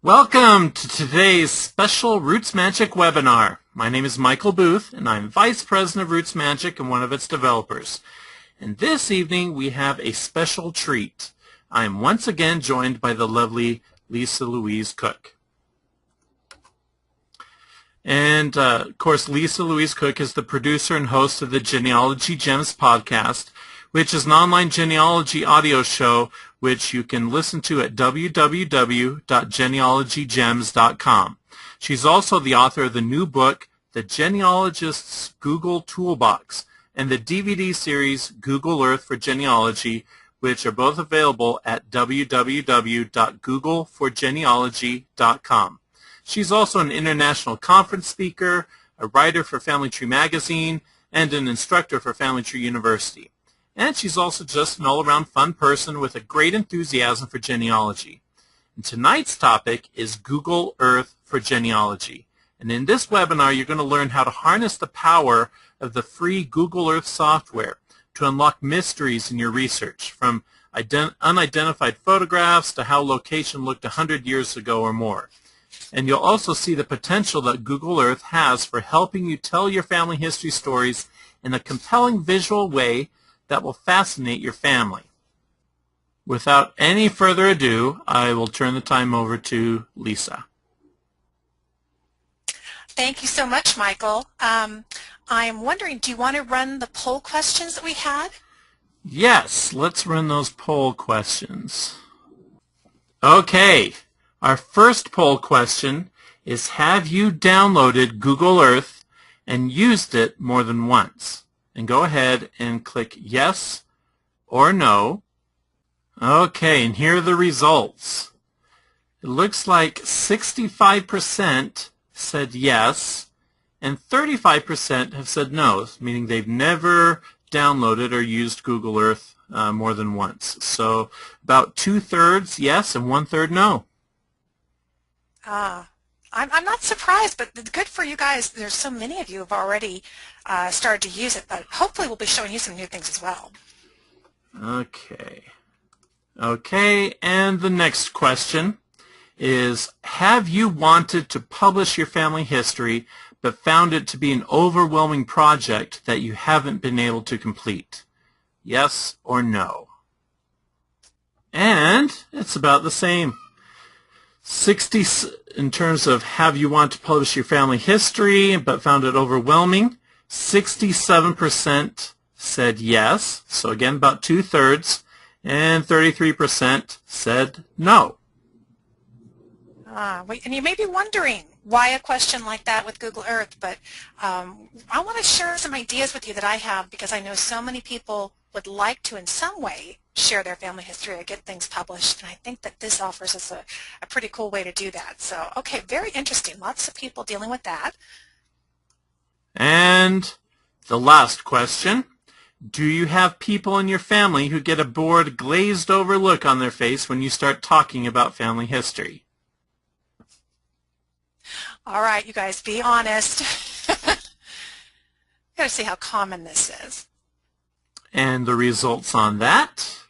Welcome to today's special Roots Magic webinar. My name is Michael Booth, and I'm Vice President of Roots Magic and one of its developers. And this evening we have a special treat. I am once again joined by the lovely Louise Cooke. And of course, Louise Cooke is the producer and host of the Genealogy Gems podcast, which is an online genealogy audio show which you can listen to at www.genealogygems.com. She's also the author of the new book, The Genealogist's Google Toolbox, and the DVD series, Google Earth for Genealogy, which are both available at www.googleforgenealogy.com. She's also an international conference speaker, a writer for Family Tree Magazine, and an instructor for Family Tree University. And she's also just an all-around fun person with a great enthusiasm for genealogy. And tonight's topic is Google Earth for Genealogy. And in this webinar, you're going to learn how to harness the power of the free Google Earth software to unlock mysteries in your research, from unidentified photographs to how location looked 100 years ago or more. And you'll also see the potential that Google Earth has for helping you tell your family history stories in a compelling visual way that will fascinate your family. Without any further ado, I will turn the time over to Lisa. Thank you so much, Michael. I'm wondering, do you want to run the poll questions that we had? Yes, let's run those poll questions. Okay, our first poll question is, have you downloaded Google Earth and used it more than once? And go ahead and click yes or no. Okay, and here are the results. It looks like 65% said yes, and 35% have said no, meaning they've never downloaded or used Google Earth more than once. So about 2/3 yes and 1/3 no. I'm not surprised, but good for you guys. There's so many of you who have already started to use it, but hopefully we'll be showing you some new things as well. Okay, and the next question is, have you wanted to publish your family history but found it to be an overwhelming project that you haven't been able to complete? Yes or no? And it's about the same. 60 in terms of have you want to publish your family history but found it overwhelming. 67% said yes, so again about 2/3, and 33% said no. And you may be wondering why a question like that with Google Earth, but I want to share some ideas with you that I have, because I know so many people would like to in some way share their family history or get things published, and I think that this offers us a pretty cool way to do that. So, okay, very interesting. Lots of people dealing with that. And the last question, do you have people in your family who get a bored, glazed-over look on their face when you start talking about family history? All right, you guys, be honest. Got to see how common this is. And the results on that,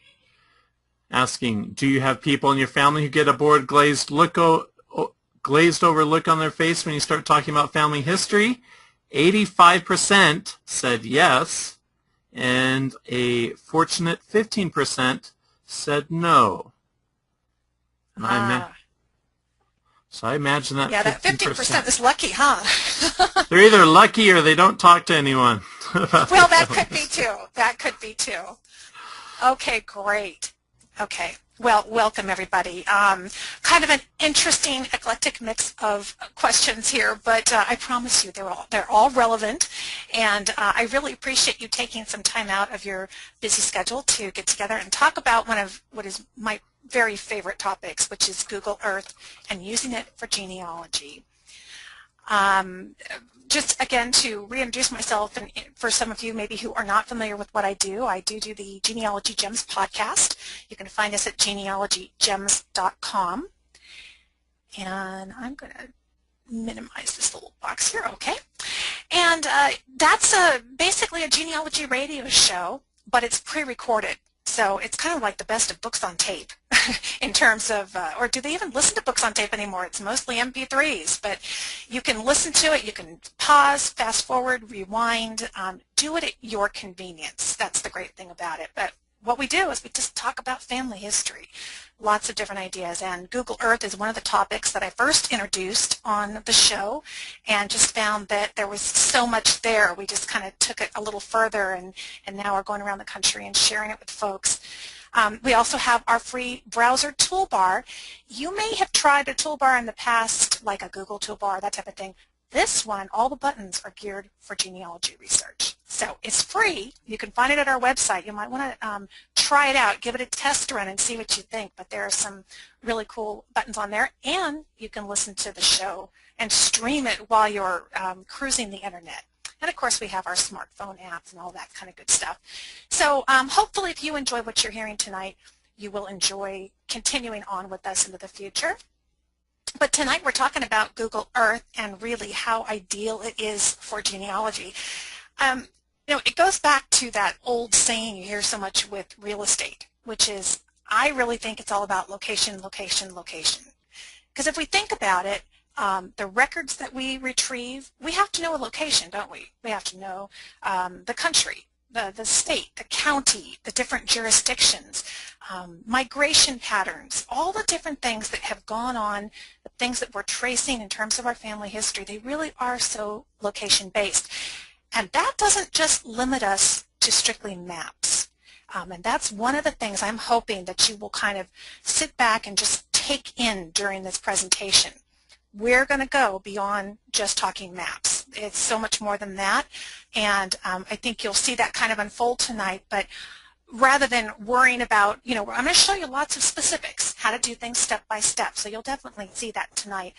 asking, do you have people in your family who get a bored, glazed-over look on their face when you start talking about family history? 85% said yes, and a fortunate 15% said no. And so I imagine that 15%. Yeah, that 15% is lucky, huh? They're either lucky or they don't talk to anyone. Well, that could be too. That could be too. Okay, great. Okay, well, welcome everybody. Kind of an interesting, eclectic mix of questions here, but I promise you they're all relevant, and I really appreciate you taking some time out of your busy schedule to get together and talk about one of what is my very favorite topics, which is Google Earth and using it for genealogy. Just again to reintroduce myself, and for some of you maybe who are not familiar with what I do the Genealogy Gems podcast. You can find us at genealogygems.com. And I'm going to minimize this little box here, okay? And that's basically a genealogy radio show, but it's pre-recorded. So it's kind of like the best of books on tape in terms of, or do they even listen to books on tape anymore? It's mostly MP3s, but you can listen to it, you can pause, fast forward, rewind, do it at your convenience. That's the great thing about it. But what we do is we just talk about family history, lots of different ideas, and Google Earth is one of the topics that I first introduced on the show and just found that there was so much there. We just kind of took it a little further, and now we're going around the country and sharing it with folks. We also have our free browser toolbar. You may have tried a toolbar in the past, like a Google toolbar, that type of thing. This one, all the buttons are geared for genealogy research. So it's free. You can find it at our website. You might want to try it out, give it a test run and see what you think. But there are some really cool buttons on there. And you can listen to the show and stream it while you're cruising the internet. And of course we have our smartphone apps and all that kind of good stuff. So hopefully if you enjoy what you're hearing tonight, you will enjoy continuing on with us into the future. But tonight we're talking about Google Earth and really how ideal it is for genealogy. You know, it goes back to that old saying you hear so much with real estate, which is, I really think it's all about location, location, location. Because if we think about it, the records that we retrieve, we have to know a location, don't we? We have to know the country, the state, the county, the different jurisdictions, migration patterns, all the different things that have gone on, the things that we're tracing in terms of our family history, they really are so location-based. And that doesn't just limit us to strictly maps. And that's one of the things I'm hoping that you will kind of sit back and just take in during this presentation. We're going to go beyond just talking maps. It's so much more than that, and I think you'll see that kind of unfold tonight. But rather than worrying about, you know, I'm going to show you lots of specifics, how to do things step by step, so you'll definitely see that tonight.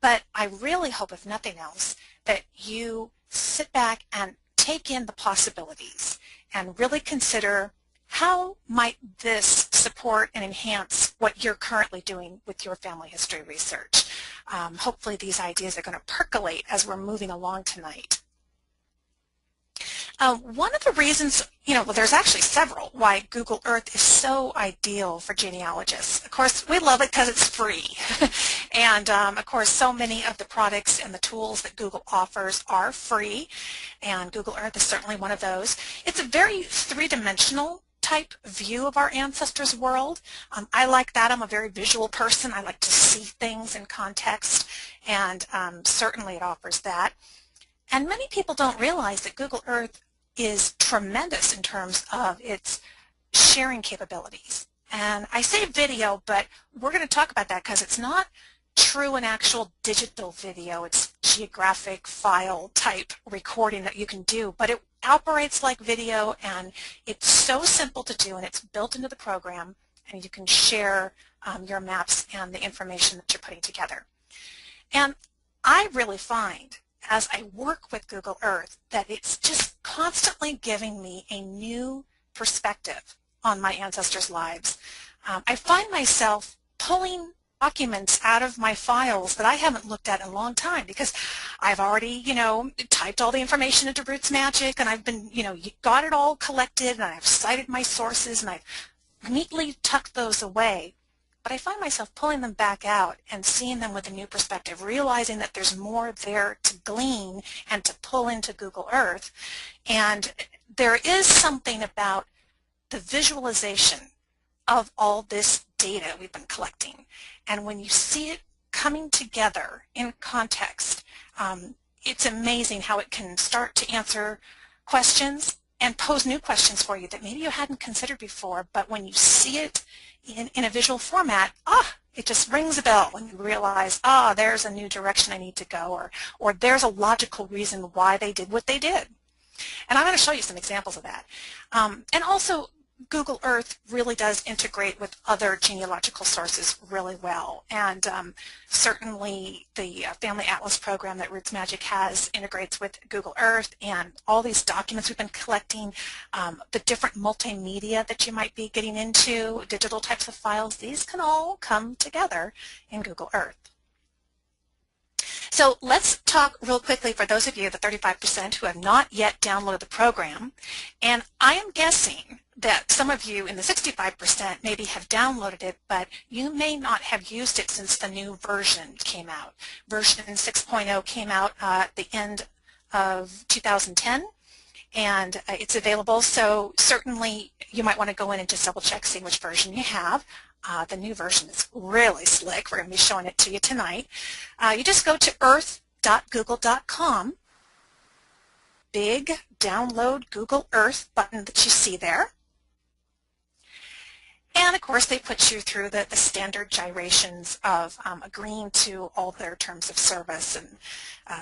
But I really hope, if nothing else, that you sit back and take in the possibilities and really consider how might this support and enhance what you're currently doing with your family history research. Hopefully these ideas are going to percolate as we're moving along tonight. One of the reasons, you know, well, there's actually several, why Google Earth is so ideal for genealogists. Of course, we love it because it's free. And, of course, so many of the products and the tools that Google offers are free, and Google Earth is certainly one of those. It's a very three-dimensional type view of our ancestors' world. I like that. I'm a very visual person. I like to see things in context, and certainly it offers that. And many people don't realize that Google Earth is tremendous in terms of its sharing capabilities. And I say video, but we're going to talk about that because it's not true an actual digital video. It's geographic file type recording that you can do, but it operates like video, and it's so simple to do, and it's built into the program, and you can share your maps and the information that you're putting together. And I really find, as I work with Google Earth, that it's just constantly giving me a new perspective on my ancestors' lives. I find myself pulling documents out of my files that I haven't looked at in a long time because I've already, you know, typed all the information into Roots Magic, and I've been, you know, got it all collected, and I've cited my sources, and I've neatly tucked those away. But I find myself pulling them back out and seeing them with a new perspective, realizing that there's more there to glean and to pull into Google Earth. And there is something about the visualization of all this data we've been collecting. And when you see it coming together in context, it's amazing how it can start to answer questions and pose new questions for you that maybe you hadn't considered before. But when you see it in a visual format, it just rings a bell when you realize, there's a new direction I need to go, or there's a logical reason why they did what they did. And I'm going to show you some examples of that. And also, Google Earth really does integrate with other genealogical sources really well. And certainly the Family Atlas program that Roots Magic has integrates with Google Earth, and all these documents we've been collecting, the different multimedia that you might be getting into, digital types of files, these can all come together in Google Earth. So let's talk real quickly for those of you, the 35% who have not yet downloaded the program. And I am guessing that some of you in the 65% maybe have downloaded it, but you may not have used it since the new version came out. Version 6.0 came out at the end of 2010, and it's available. So certainly you might want to go in and just double check, see which version you have. The new version is really slick. We're going to be showing it to you tonight. You just go to earth.google.com, big download Google Earth button that you see there. And of course they put you through the standard gyrations of agreeing to all their terms of service, and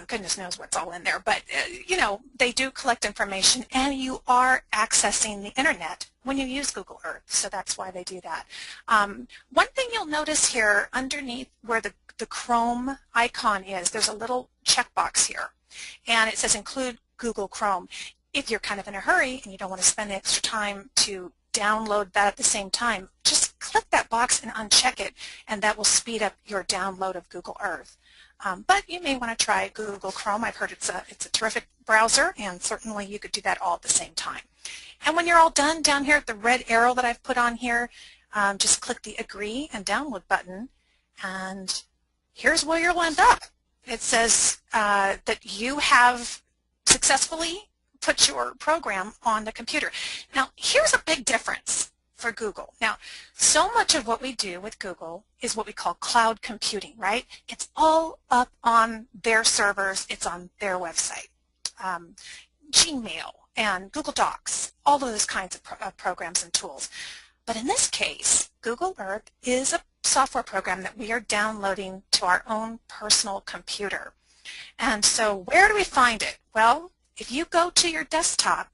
goodness knows what's all in there. But you know, they do collect information, and you are accessing the internet when you use Google Earth, so that's why they do that. One thing you'll notice here underneath where the Chrome icon is, there's a little checkbox here, and it says include Google Chrome. If you're kind of in a hurry and you don't want to spend the extra time to download that at the same time, just click that box and uncheck it, and that will speed up your download of Google Earth. But you may want to try Google Chrome. I've heard it's a terrific browser, and certainly you could do that all at the same time. And when you're all done, down here at the red arrow that I've put on here, just click the agree and download button, and here's where you'll end up. It says that you have successfully put your program on the computer. Now, here's a big difference for Google. Now, so much of what we do with Google is what we call cloud computing, right? It's all up on their servers. It's on their website. Gmail and Google Docs, all of those kinds of programs and tools. But in this case, Google Earth is a software program that we are downloading to our own personal computer. And so where do we find it? Well, if you go to your desktop,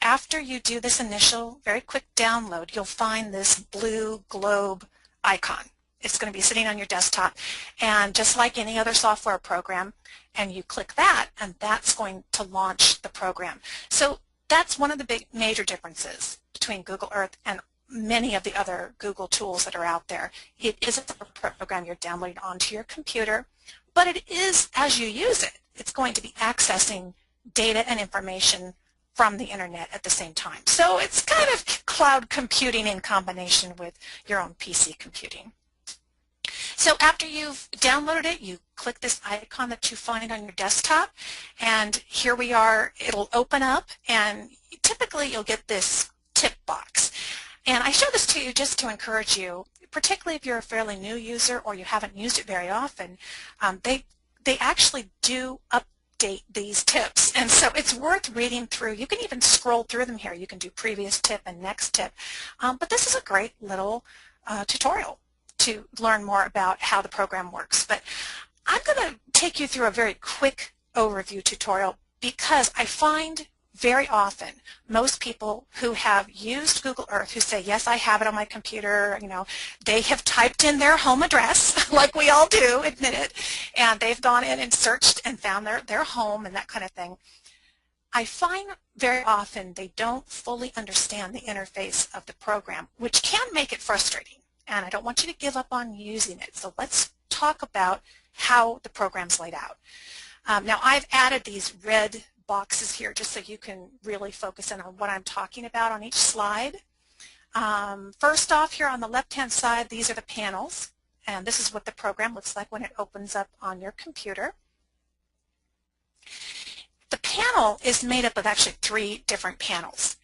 after you do this initial very quick download, you'll find this blue globe icon. It's going to be sitting on your desktop, and just like any other software program, and you click that, and that's going to launch the program. So that's one of the big major differences between Google Earth and many of the other Google tools that are out there. It isn't a program you're downloading onto your computer, but it is, as you use it, it's going to be accessing data and information from the internet at the same time. So it's kind of cloud computing in combination with your own PC computing. So after you've downloaded it, you click this icon that you find on your desktop, and here we are. It'll open up, and typically you'll get this tip box. And I show this to you just to encourage you, particularly if you're a fairly new user or you haven't used it very often. They actually do update these tips, and so it's worth reading through. You can even scroll through them here. You can do previous tip and next tip, but this is a great little tutorial to learn more about how the program works. But I'm going to take you through a very quick overview tutorial because I find very often most people who have used Google Earth who say, yes, I have it on my computer, you know, they have typed in their home address, like we all do, admit it, and they've gone in and searched and found their home and that kind of thing. I find very often they don't fully understand the interface of the program, which can make it frustrating. And I don't want you to give up on using it. So let's talk about how the program's laid out. Now I've added these red boxes here just so you can really focus in on what I'm talking about on each slide. First off, here on the left-hand side, these are the panels, and this is what the program looks like when it opens up on your computer. The panel is made up of actually 3 different panels.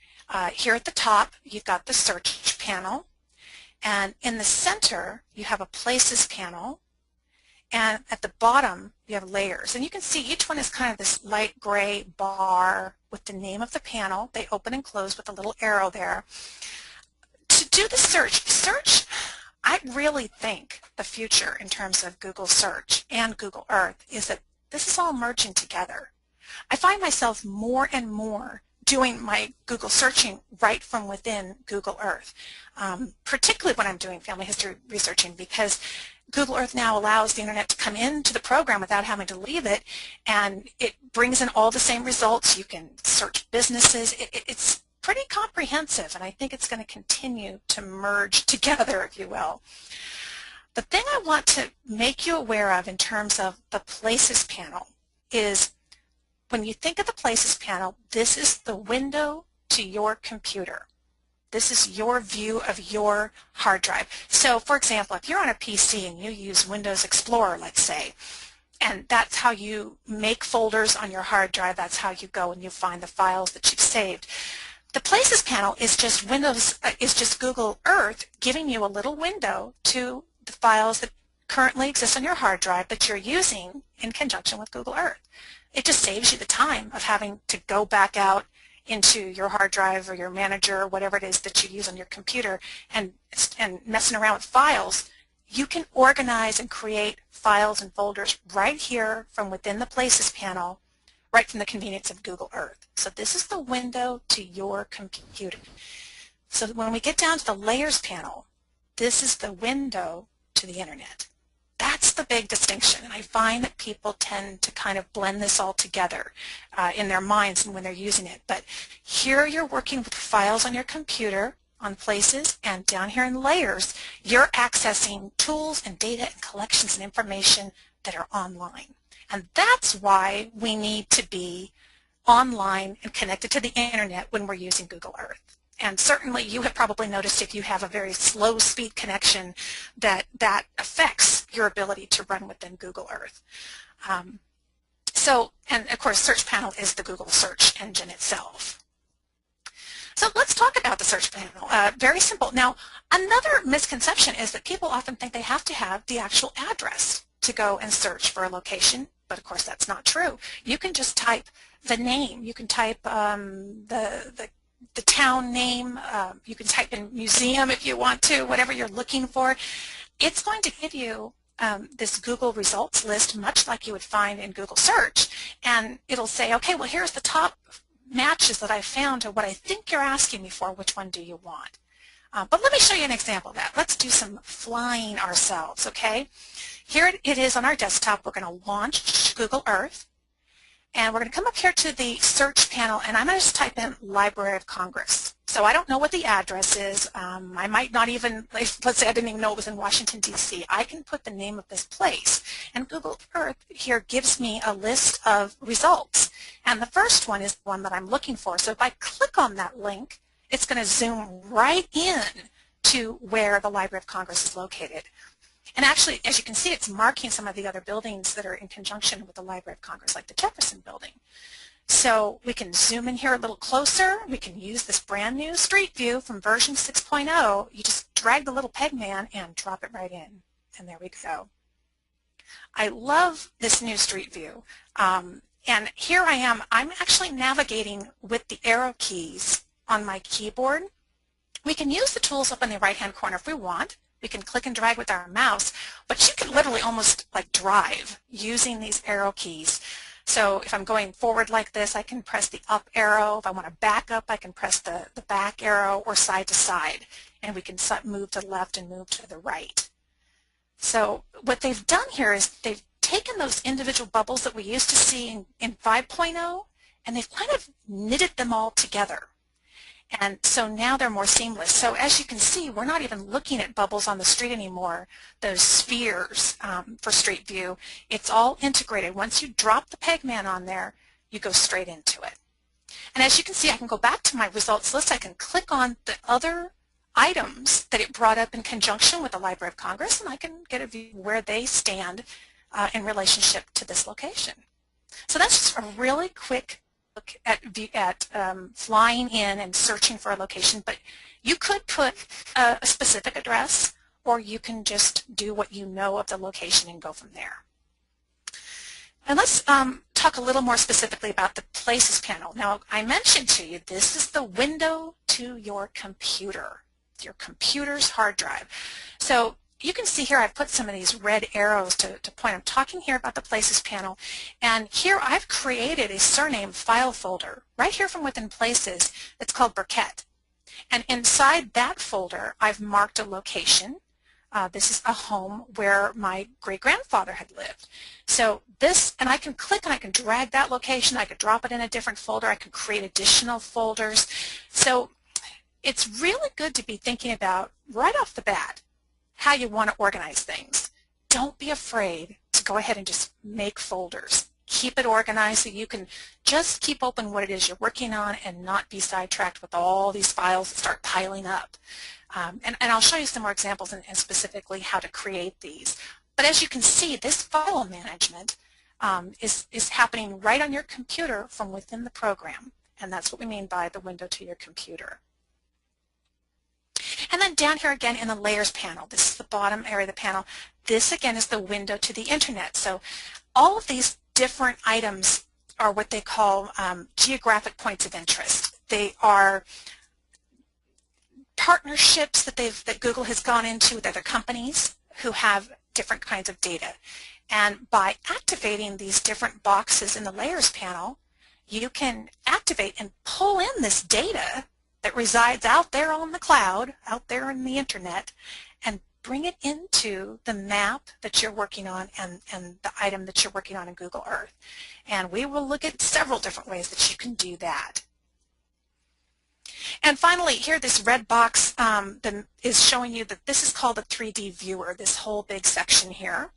Here at the top, you've got the search panel, and in the center, you have a places panel, and at the bottom, you have layers. And you can see each one is kind of this light gray bar with the name of the panel. They open and close with a little arrow there. To do the search, I really think the future in terms of Google Search and Google Earth is that this is all merging together. I find myself more and more doing my Google searching right from within Google Earth, particularly when I'm doing family history researching, because Google Earth now allows the internet to come into the program without having to leave it, and it brings in all the same results. You can search businesses. It's pretty comprehensive, and I think it's going to continue to merge together, if you will. The thing I want to make you aware of in terms of the Places panel is when you think of the Places panel, this is the window to your computer. This is your view of your hard drive. So for example, if you're on a PC and you use Windows Explorer, let's say, and that's how you make folders on your hard drive, that's how you go and you find the files that you've saved. The Places panel is just Google Earth giving you a little window to the files that currently exist on your hard drive that you're using in conjunction with Google Earth. It just saves you the time of having to go back out into your hard drive or your manager or whatever it is that you use on your computer and messing around with files. You can organize and create files and folders right here from within the Places panel, right from the convenience of Google Earth. So this is the window to your computer. So when we get down to the Layers panel, this is the window to the Internet. That's the big distinction, and I find that people tend to kind of blend this all together in their minds and when they're using it. But here you're working with files on your computer on Places, and down here in Layers, you're accessing tools and data and collections and information that are online. And that's why we need to be online and connected to the Internet when we're using Google Earth. And certainly you have probably noticed if you have a very slow speed connection that affects your ability to run within Google Earth. And of course search panel is the Google search engine itself. So let's talk about the search panel. Very simple. Now another misconception is that people often think they have to have the actual address to go and search for a location, but of course that's not true. You can just type the name. You can type the town name, you can type in museum if you want to, whatever you're looking for. It's going to give you this Google results list, much like you would find in Google search, and it'll say, okay, well here's the top matches that I found to what I think you're asking me for, which one do you want? But let me show you an example of that. Let's do some flying ourselves, okay? Here it is on our desktop. We're going to launch Google Earth. And we're going to come up here to the search panel, and I'm going to just type in Library of Congress. So I don't know what the address is. I might not even, let's say I didn't even know it was in Washington, D.C. I can put the name of this place. And Google Earth here gives me a list of results. And the first one is the one that I'm looking for. So if I click on that link, it's going to zoom right in to where the Library of Congress is located. And actually, as you can see, it's marking some of the other buildings that are in conjunction with the Library of Congress, like the Jefferson Building. So we can zoom in here a little closer. We can use this brand new Street View from version 6.0. You just drag the little peg man and drop it right in. And there we go. I love this new Street View. And here I am. I'm actually navigating with the arrow keys on my keyboard. We can use the tools up in the right-hand corner if we want. We can click and drag with our mouse, but you can literally almost like drive using these arrow keys. So if I'm going forward like this, I can press the up arrow. If I want to back up, I can press the back arrow, or side to side. And we can move to the left and move to the right. So what they've done here is they've taken those individual bubbles that we used to see in 5.0, and they've kind of knitted them all together. And so now they're more seamless. So as you can see, we're not even looking at bubbles on the street anymore, those spheres for Street View. It's all integrated. Once you drop the peg man on there, you go straight into it. And as you can see, I can go back to my results list. I can click on the other items that it brought up in conjunction with the Library of Congress, and I can get a view where they stand in relationship to this location. So that's just a really quick look at flying in and searching for a location, but you could put a specific address, or you can just do what you know of the location and go from there. And let's talk a little more specifically about the Places panel. Now, I mentioned to you this is the window to your computer, your computer's hard drive. So you can see here I've put some of these red arrows to point. I'm talking here about the Places panel, and here I've created a surname file folder right here from within Places. It's called Burkett, and inside that folder I've marked a location. This is a home where my great-grandfather had lived. So this, and I can click and I can drag that location. I could drop it in a different folder. I can create additional folders. So it's really good to be thinking about right off the bat how you want to organize things. Don't be afraid to go ahead and just make folders. Keep it organized so you can just keep open what it is you're working on and not be sidetracked with all these files that start piling up. And I'll show you some more examples and specifically how to create these. But as you can see, this file management is happening right on your computer from within the program. And that's what we mean by the window to your computer. And then down here again in the layers panel, this is the bottom area of the panel. This again is the window to the internet. So all of these different items are what they call geographic points of interest. They are partnerships that Google has gone into with other companies who have different kinds of data. And by activating these different boxes in the layers panel, you can activate and pull in this data that resides out there on the cloud, out there in the internet, and bring it into the map that you're working on and the item that you're working on in Google Earth. And we will look at several different ways that you can do that. And finally, here this red box is showing you that this is called a 3D viewer, this whole big section here.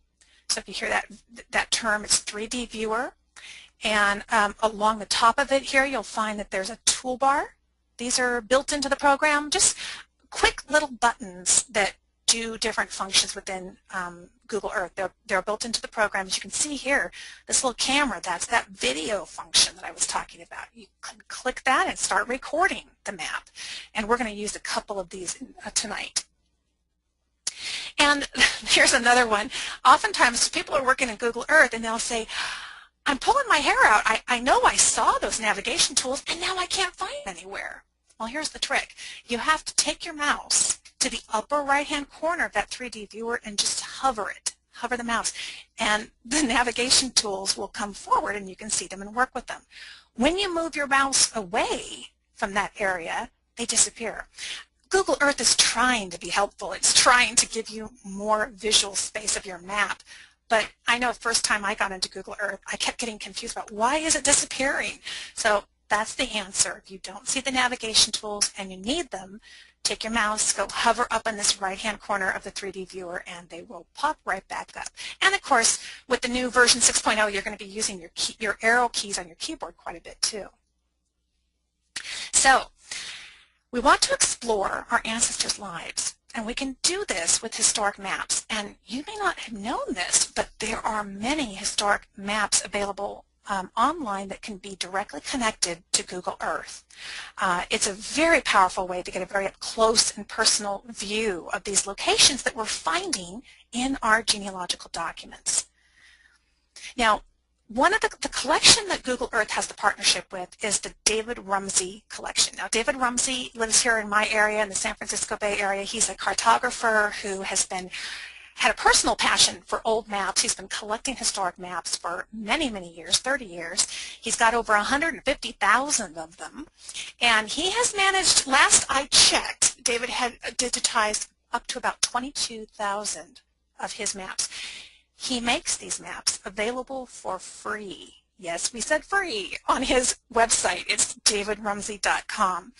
So if you hear that term, it's 3D viewer. And along the top of it here, you'll find that there's a toolbar. These are built into the program, just quick little buttons that do different functions within Google Earth. They're built into the program. As you can see here, this little camera, that's that video function that I was talking about. You can click that and start recording the map. And we're going to use a couple of these tonight. And here's another one. Oftentimes people are working in Google Earth and they'll say, I'm pulling my hair out. I know I saw those navigation tools and now I can't find them anywhere. Well, here's the trick. You have to take your mouse to the upper right-hand corner of that 3D viewer and just hover it. Hover the mouse. And the navigation tools will come forward and you can see them and work with them. When you move your mouse away from that area, they disappear. Google Earth is trying to be helpful. It's trying to give you more visual space of your map. But I know the first time I got into Google Earth, I kept getting confused about why is it disappearing? So that's the answer. If you don't see the navigation tools and you need them, take your mouse, go hover up in this right-hand corner of the 3D viewer, and they will pop right back up. And of course, with the new version 6.0, you're going to be using your arrow keys on your keyboard quite a bit too. So we want to explore our ancestors' lives. And we can do this with historic maps. And you may not have known this, but there are many historic maps available online that can be directly connected to Google Earth. It's a very powerful way to get a very up close and personal view of these locations that we're finding in our genealogical documents. Now, one of the collection that Google Earth has the partnership with is the David Rumsey collection. Now, David Rumsey lives here in my area, in the San Francisco Bay Area. He's a cartographer who has had a personal passion for old maps. He's been collecting historic maps for many, many years, 30 years. He's got over 150,000 of them. And he has managed, last I checked, David had digitized up to about 22,000 of his maps. He makes these maps available for free. Yes, we said free on his website. It's davidrumsey.com.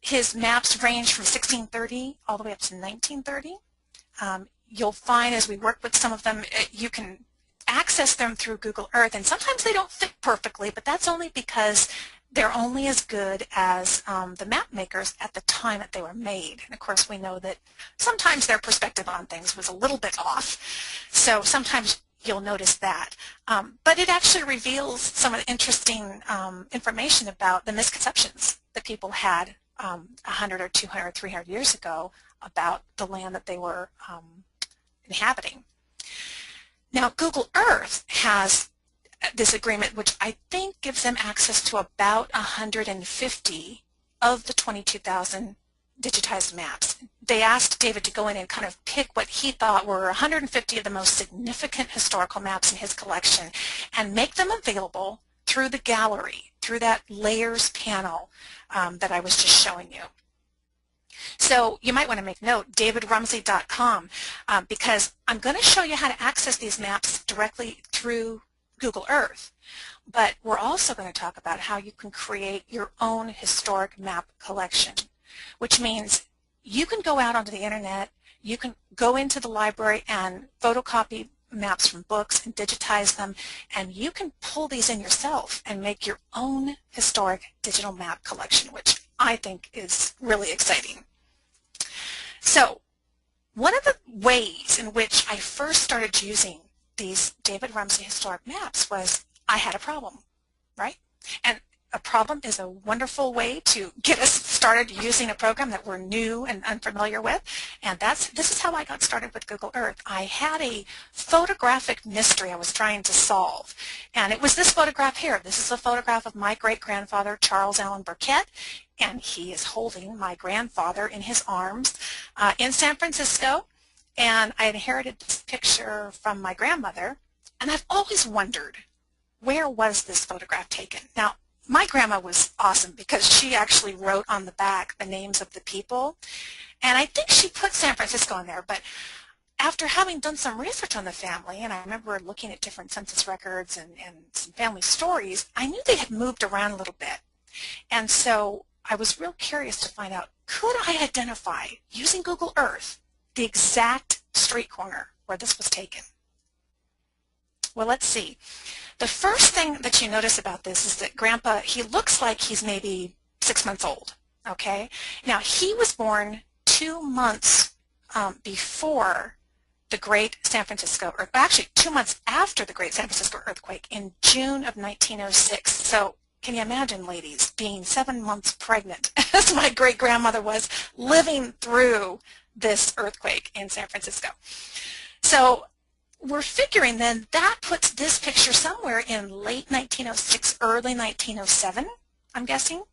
His maps range from 1630 all the way up to 1930. You'll find as we work with some of them, you can access them through Google Earth, and sometimes they don't fit perfectly, but that's only because they're only as good as the map makers at the time that they were made. And of course we know that sometimes their perspective on things was a little bit off, so sometimes you'll notice that. But it actually reveals some of the interesting information about the misconceptions that people had 100 or 200 or 300 years ago about the land that they were inhabiting. Now, Google Earth has this agreement, which I think gives them access to about 150 of the 22,000 digitized maps. They asked David to go in and kind of pick what he thought were 150 of the most significant historical maps in his collection and make them available through the gallery, through that layers panel that I was just showing you. So you might want to make note, davidrumsey.com, because I'm going to show you how to access these maps directly through Google Earth. But we're also going to talk about how you can create your own historic map collection, which means you can go out onto the internet, you can go into the library and photocopy maps from books and digitize them, and you can pull these in yourself and make your own historic digital map collection, which I think is really exciting. So one of the ways in which I first started using these David Rumsey historic maps was I had a problem, right? And a problem is a wonderful way to get us started using a program that we're new and unfamiliar with, and this is how I got started with Google Earth. I had a photographic mystery I was trying to solve, and it was this photograph here. This is a photograph of my great-grandfather, Charles Allen Burkett, and he is holding my grandfather in his arms in San Francisco, and I inherited this picture from my grandmother, and I've always wondered, where was this photograph taken? Now, my grandma was awesome because she actually wrote on the back the names of the people, and I think she put San Francisco in there, but after having done some research on the family, and I remember looking at different census records and some family stories, I knew they had moved around a little bit. And so I was real curious to find out, could I identify, using Google Earth, the exact street corner where this was taken? Well, let's see. The first thing that you notice about this is that Grandpa, he looks like he's maybe 6 months old, okay? Now, he was born 2 months before the Great San Francisco, or actually 2 months after the Great San Francisco earthquake in June of 1906. So can you imagine, ladies, being 7 months pregnant, as my great-grandmother was, living through this earthquake in San Francisco? So we're figuring then that puts this picture somewhere in late 1906, early 1907, I'm guessing.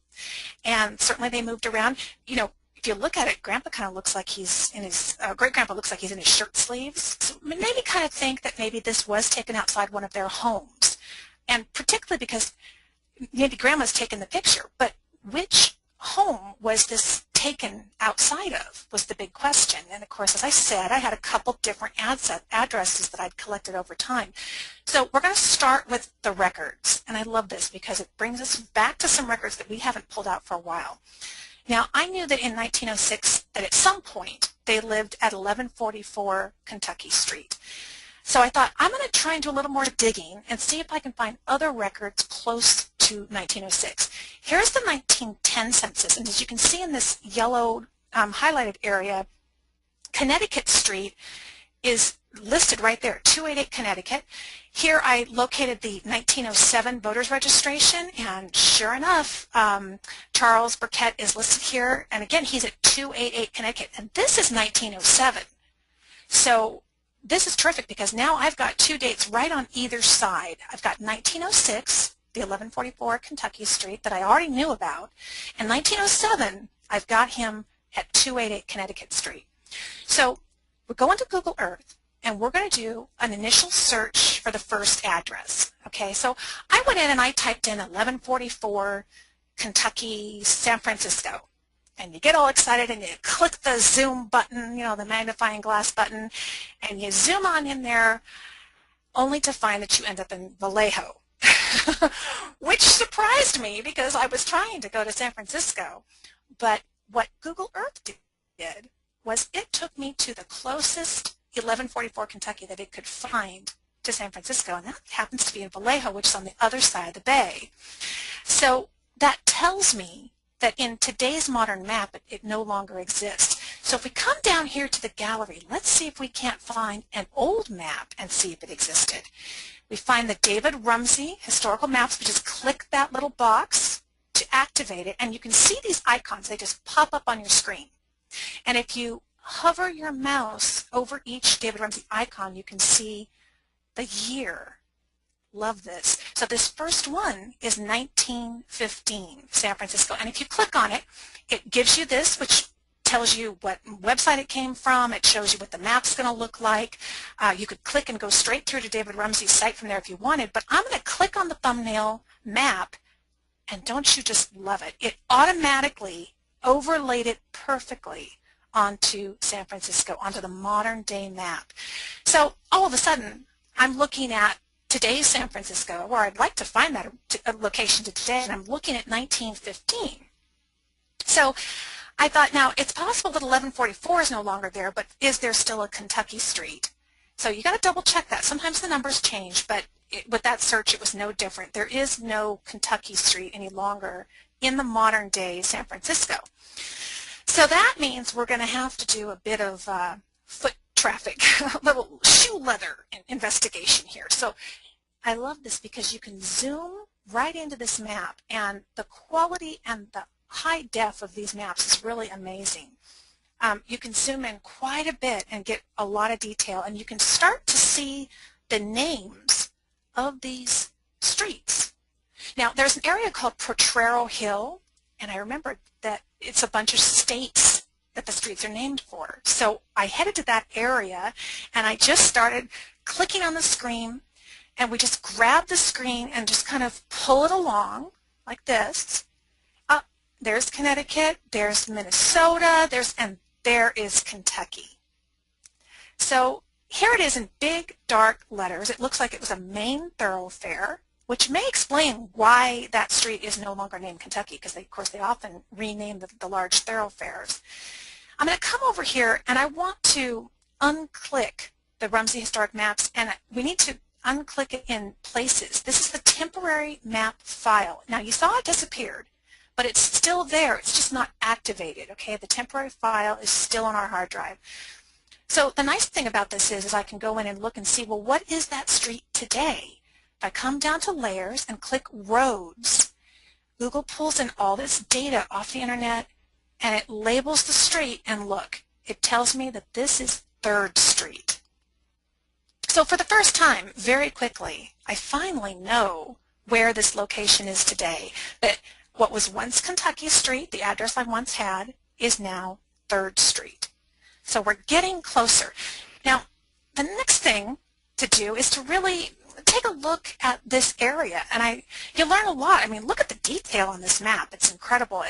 And certainly they moved around. You know, if you look at it, Grandpa kind of looks like he's in his, great-grandpa looks like he's in his shirt sleeves. So maybe kind of think that maybe this was taken outside one of their homes. And particularly because maybe Grandma's taken the picture, but which home was this taken outside of was the big question. And of course, as I said, I had a couple different addresses that I'd collected over time. So we're going to start with the records, and I love this because it brings us back to some records that we haven't pulled out for a while. Now, I knew that in 1906 that at some point they lived at 1144 Kentucky Street. So I thought, I'm going to try and do a little more digging and see if I can find other records close to 1906. Here's the 1910 census, and as you can see in this yellow highlighted area, Connecticut Street is listed right there, 288 Connecticut. Here I located the 1907 voters registration, and sure enough, Charles Burkett is listed here, and again, he's at 288 Connecticut, and this is 1907. So this is terrific because now I've got two dates right on either side. I've got 1906, the 1144 Kentucky Street that I already knew about, and 1907, I've got him at 288 Connecticut Street. So we're going to Google Earth, and we're going to do an initial search for the first address. Okay, so I went in and I typed in 1144 Kentucky, San Francisco. And you get all excited and you click the zoom button, you know, the magnifying glass button, and you zoom on in there only to find that you end up in Vallejo, which surprised me because I was trying to go to San Francisco. But what Google Earth did was it took me to the closest 1144 Kentucky that it could find to San Francisco, and that happens to be in Vallejo, which is on the other side of the bay. So that tells me that in today's modern map, it no longer exists. So if we come down here to the gallery, let's see if we can't find an old map and see if it existed. We find the David Rumsey historical maps. We just click that little box to activate it, and you can see these icons. They just pop up on your screen. And if you hover your mouse over each David Rumsey icon, you can see the year. Love this. So this first one is 1915, San Francisco. And if you click on it, it gives you this, which tells you what website it came from. It shows you what the map's going to look like. You could click and go straight through to David Rumsey's site from there if you wanted. But I'm going to click on the thumbnail map, and don't you just love it? It automatically overlaid it perfectly onto San Francisco, onto the modern day map. So all of a sudden, I'm looking at today's San Francisco, where I'd like to find that location to today, and I'm looking at 1915. So I thought, now, it's possible that 1144 is no longer there, but is there still a Kentucky Street? So you got to double check that. Sometimes the numbers change, but with that search, it was no different. There is no Kentucky Street any longer in the modern day San Francisco. So that means we're going to have to do a bit of foot traffic, a little shoe leather investigation here. So I love this because you can zoom right into this map, and the quality and the high def of these maps is really amazing. You can zoom in quite a bit and get a lot of detail, and you can start to see the names of these streets. Now, there's an area called Potrero Hill, and I remember that it's a bunch of states that the streets are named for. So I headed to that area, and I just started clicking on the screen, and we just grab the screen and just kind of pull it along like this. There's Connecticut, there's Minnesota, and there is Kentucky. So here it is in big, dark letters. It looks like it was a main thoroughfare, which may explain why that street is no longer named Kentucky, because of course they often rename the large thoroughfares. I'm going to come over here, and I want to unclick the Rumsey Historic Maps, and we need to unclick it in Places. This is the temporary map file. Now, you saw it disappeared, but it's still there. It's just not activated, okay? The temporary file is still on our hard drive. So the nice thing about this is I can go in and look and see, well, what is that street today? If I come down to Layers and click Roads, Google pulls in all this data off the internet, and it labels the street, and look, it tells me that this is 3rd Street. So for the first time, very quickly, I finally know where this location is today. That what was once Kentucky Street, the address I once had, is now 3rd Street. So we're getting closer. Now, the next thing to do is to really take a look at this area, and you'll learn a lot. I mean, look at the detail on this map. It's incredible.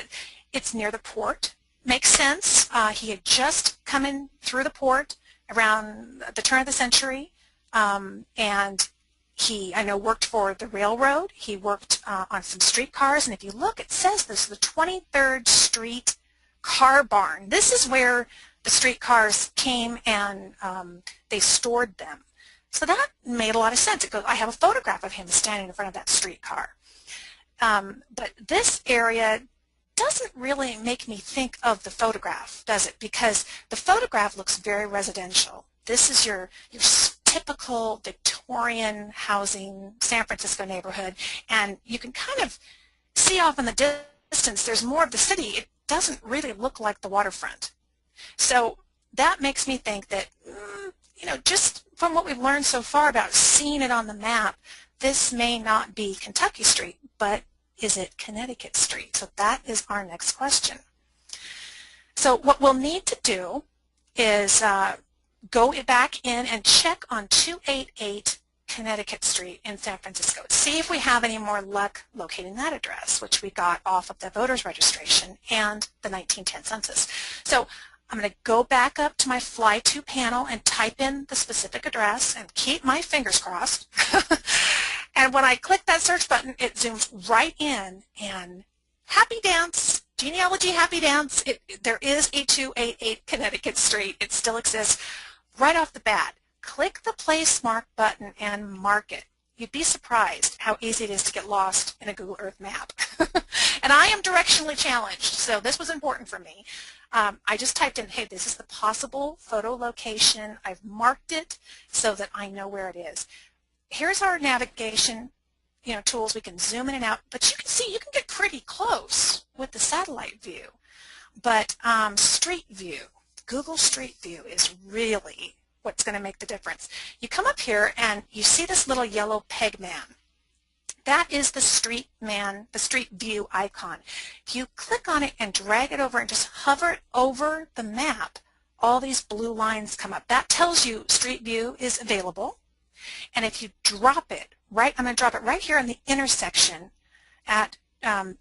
It's near the port. Makes sense. He had just come in through the port around the turn of the century, and he, I know, worked for the railroad. He worked on some streetcars, and if you look, it says this, the 23rd Street Car Barn. This is where the streetcars came and they stored them. So that made a lot of sense. I have a photograph of him standing in front of that streetcar. But this area doesn't really make me think of the photograph, does it? Because the photograph looks very residential. This is your typical Victorian housing San Francisco neighborhood, and you can kind of see off in the distance there's more of the city. It doesn't really look like the waterfront. So that makes me think that, you know, just from what we've learned so far about seeing it on the map, this may not be Kentucky Street, but is it Connecticut Street? So that is our next question. So what we'll need to do is go back in and check on 288 Connecticut Street in San Francisco. See if we have any more luck locating that address, which we got off of the voters registration and the 1910 census. So I'm going to go back up to my Fly To panel and type in the specific address and keep my fingers crossed. And when I click that search button, it zooms right in, and happy dance, genealogy happy dance. There is a 288 Connecticut Street. It still exists. Right off the bat, click the place mark button and mark it. You'd be surprised how easy it is to get lost in a Google Earth map. And I am directionally challenged, so this was important for me. I just typed in, hey, this is the possible photo location. I've marked it so that I know where it is. Here's our navigation, you know, tools. We can zoom in and out, but you can see you can get pretty close with the satellite view. But Street View, Google Street View is really what's going to make the difference. You come up here and you see this little yellow peg man. That is the Street View icon. If you click on it and drag it over and just hover it over the map, all these blue lines come up. That tells you Street View is available. And if you drop it, I'm going to drop it right here in the intersection at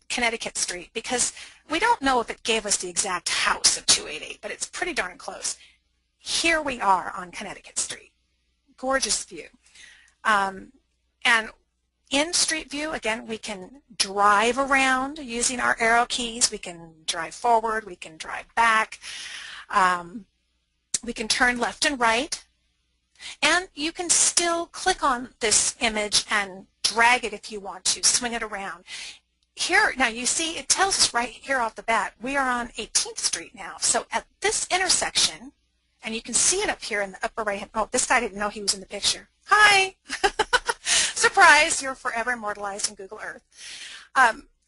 Connecticut Street, because we don't know if it gave us the exact house of 288, but it's pretty darn close. Here we are on Connecticut Street. Gorgeous view. And In Street View, again, we can drive around using our arrow keys. We can drive forward. We can drive back. We can turn left and right. And you can still click on this image and drag it if you want to, swing it around. Here, now you see it tells us right here off the bat, we are on 18th Street now. So at this intersection, and you can see it up here in the upper right hand, oh, this guy didn't know he was in the picture. Hi! Surprise, you're forever immortalized in Google Earth.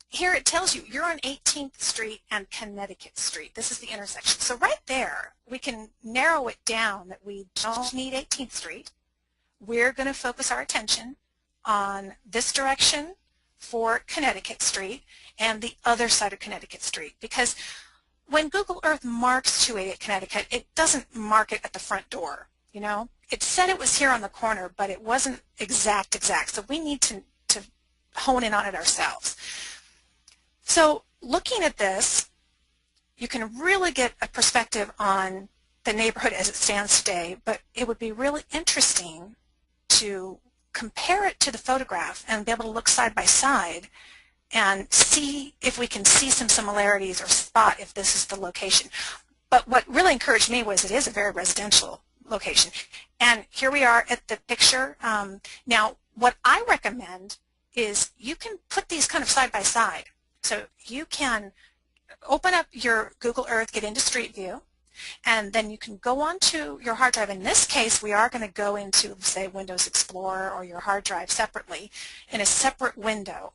Here it tells you you're on 18th Street and Connecticut Street. This is the intersection. So right there, we can narrow it down that we don't need 18th Street. We're going to focus our attention on this direction for Connecticut Street and the other side of Connecticut Street. Because when Google Earth marks 288 Connecticut, it doesn't mark it at the front door, you know. It said it was here on the corner, but it wasn't exact. So we need to hone in on it ourselves. So looking at this, you can really get a perspective on the neighborhood as it stands today, but it would be really interesting to compare it to the photograph and be able to look side by side and see if we can see some similarities or spot if this is the location. But what really encouraged me was it is a very residential location. And here we are at the picture. Now, what I recommend is you can put these kind of side by side. So you can open up your Google Earth, get into Street View, and then you can go onto your hard drive. In this case, we are going to go into, say, Windows Explorer or your hard drive separately in a separate window.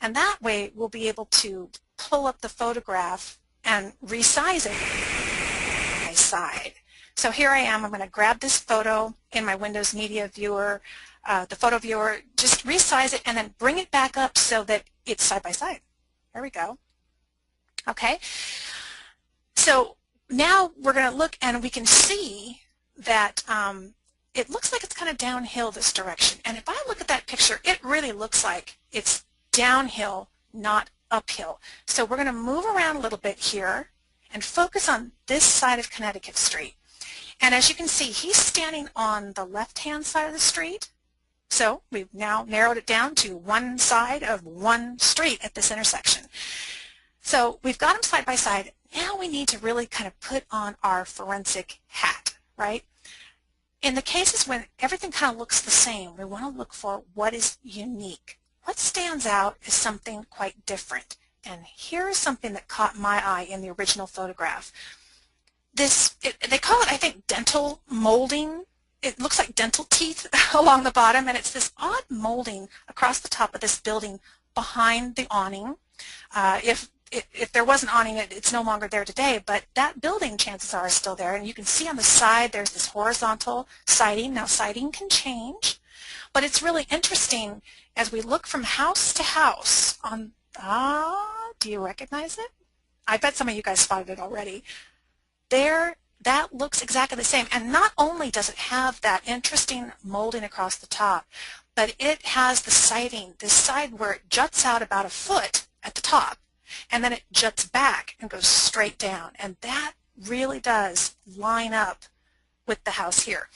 And that way, we'll be able to pull up the photograph and resize it by side. So here I am. I'm going to grab this photo in my Windows Media Viewer, the photo viewer, just resize it, and then bring it back up so that it's side by side. There we go. Okay. So now we're going to look and we can see that it looks like it's kind of downhill this direction. And if I look at that picture, it really looks like it's downhill, not uphill. So we're going to move around a little bit here and focus on this side of Connecticut Street. And as you can see, he's standing on the left-hand side of the street. So we've now narrowed it down to one side of one street at this intersection. So we've got them side by side. Now we need to really kind of put on our forensic hat, right? In the cases when everything kind of looks the same, we want to look for what is unique. What stands out is something quite different. And here is something that caught my eye in the original photograph. They call it, I think, dental molding. It looks like dental teeth along the bottom, and it's this odd molding across the top of this building behind the awning. If there was an awning, it's no longer there today, but that building, chances are, is still there. And you can see on the side there's this horizontal siding. Now, siding can change, but it's really interesting as we look from house to house on, do you recognize it? I bet some of you guys spotted it already. There, that looks exactly the same. And not only does it have that interesting molding across the top, but it has the siding, this side where it juts out about a foot at the top, and then it juts back and goes straight down. And that really does line up with the house here.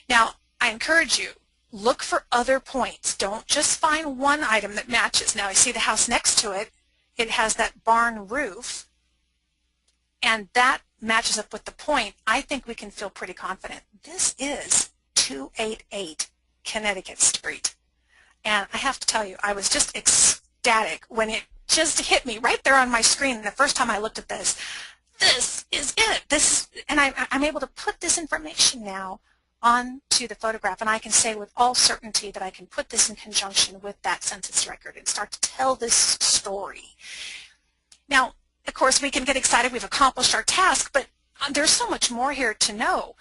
Now, I encourage you, look for other points. Don't just find one item that matches. Now, you see the house next to it, it has that barn roof, and that matches up with the point. I think we can feel pretty confident. This is 288 Connecticut Street. And I have to tell you, I was just ecstatic when it just hit me right there on my screen the first time I looked at this. This is it. And I'm able to put this information now onto the photograph, and I can say with all certainty that I can put this in conjunction with that census record and start to tell this story. Now, of course, we can get excited. We've accomplished our task, but there's so much more here to know.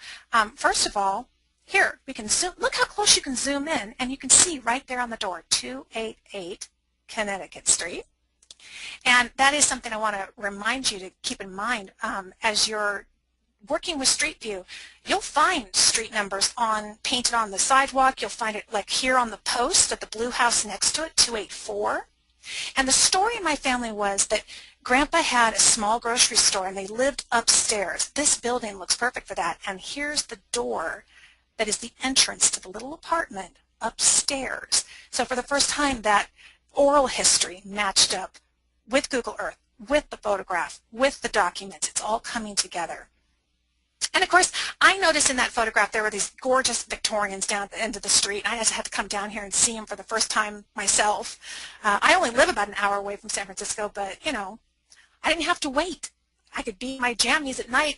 First of all, here, we can zoom. Look how close you can zoom in, and you can see right there on the door, 288 Connecticut Street. And that is something I want to remind you to keep in mind as you're working with Street View. You'll find street numbers painted on the sidewalk. You'll find it like here on the post at the blue house next to it, 284. And the story in my family was that Grandpa had a small grocery store and they lived upstairs. This building looks perfect for that. And here's the door that is the entrance to the little apartment upstairs. So for the first time, that oral history matched up with Google Earth, with the photograph, with the documents. It's all coming together. And of course, I noticed in that photograph there were these gorgeous Victorians down at the end of the street. I just had to come down here and see them for the first time myself. I only live about an hour away from San Francisco, but, you know, I didn't have to wait. I could be in my jammies at night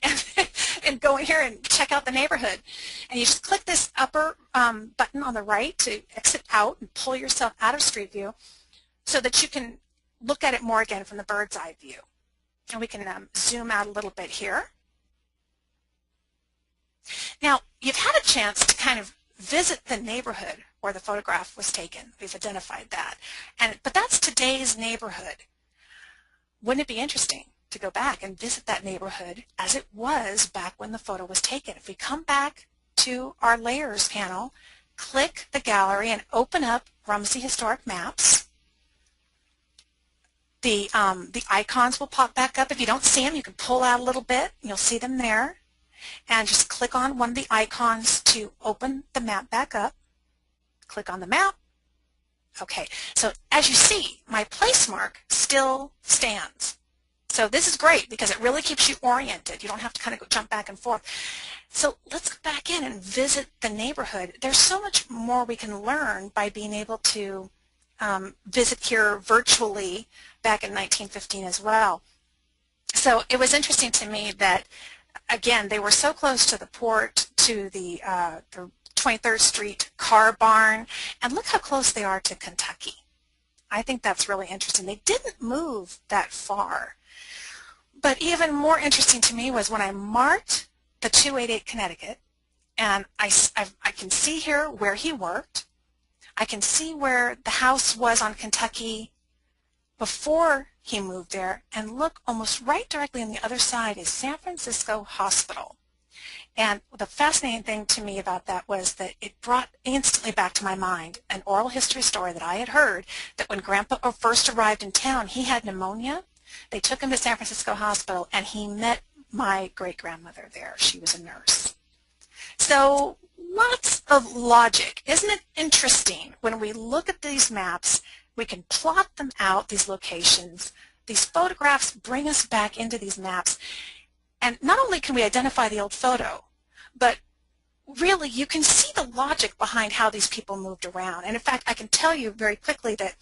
and go in here and check out the neighborhood. And you just click this upper button on the right to exit out and pull yourself out of Street View so that you can look at it more again from the bird's eye view. And we can zoom out a little bit here. Now, you've had a chance to kind of visit the neighborhood where the photograph was taken. We've identified that. But that's today's neighborhood. Wouldn't it be interesting to go back and visit that neighborhood as it was back when the photo was taken? If we come back to our layers panel, click the gallery and open up Rumsey Historic Maps, the icons will pop back up. If you don't see them, you can pull out a little bit. You'll see them there. And just click on one of the icons to open the map back up. Click on the map. Okay, so as you see, my place mark still stands. So this is great because it really keeps you oriented. You don't have to kind of go jump back and forth. So let's go back in and visit the neighborhood. There's so much more we can learn by being able to visit here virtually back in 1915 as well. So it was interesting to me that, again, they were so close to the port, to the 23rd Street car barn, and look how close they are to Kentucky. I think that's really interesting. They didn't move that far. But even more interesting to me was when I marked the 288 Connecticut, and I can see here where he worked. I can see where the house was on Kentucky before he moved there, and look, almost right directly on the other side is San Francisco Hospital. And the fascinating thing to me about that was that it brought instantly back to my mind an oral history story that I had heard, that when Grandpa first arrived in town, he had pneumonia. They took him to San Francisco Hospital, and he met my great-grandmother there. She was a nurse. So lots of logic. Isn't it interesting when we look at these maps? We can plot them out, these locations. These photographs bring us back into these maps. And not only can we identify the old photo, but really you can see the logic behind how these people moved around. And in fact, I can tell you very quickly that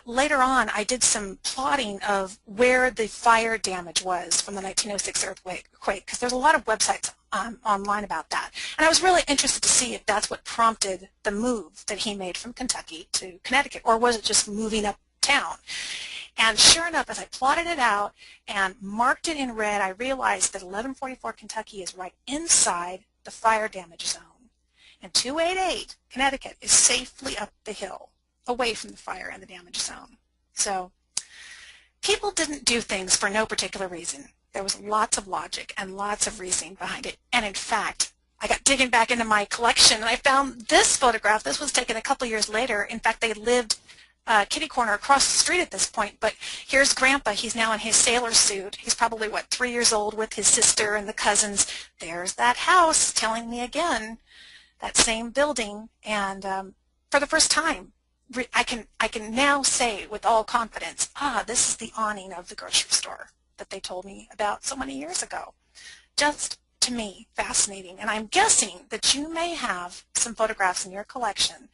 later on I did some plotting of where the fire damage was from the 1906 earthquake, because there's a lot of websites online about that. And I was really interested to see if that's what prompted the move that he made from Kentucky to Connecticut, or was it just moving uptown? And sure enough, as I plotted it out and marked it in red, I realized that 1144 Kentucky is right inside the fire damage zone. And 288 Connecticut is safely up the hill, away from the fire and the damage zone. So people didn't do things for no particular reason. There was lots of logic and lots of reasoning behind it. And in fact, I got digging back into my collection and I found this photograph. This was taken a couple years later. In fact, they lived kitty corner across the street at this point. But here's Grandpa. He's now in his sailor suit. He's probably, what, 3 years old with his sister and the cousins. There's that house, telling me again, that same building. And for the first time, I can now say with all confidence, this is the awning of the grocery store that they told me about so many years ago. Just, to me, fascinating. And I'm guessing that you may have some photographs in your collection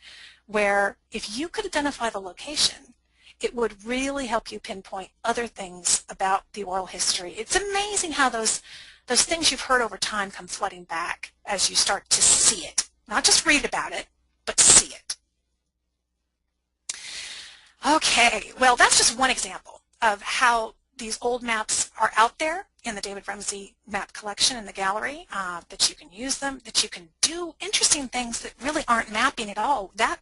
where if you could identify the location, it would really help you pinpoint other things about the oral history. It's amazing how those things you've heard over time come flooding back as you start to see it. Not just read about it, but see it. Okay, well, that's just one example of how these old maps are out there in the David Rumsey map collection in the gallery, that you can use them, that you can do interesting things that really aren't mapping at all. That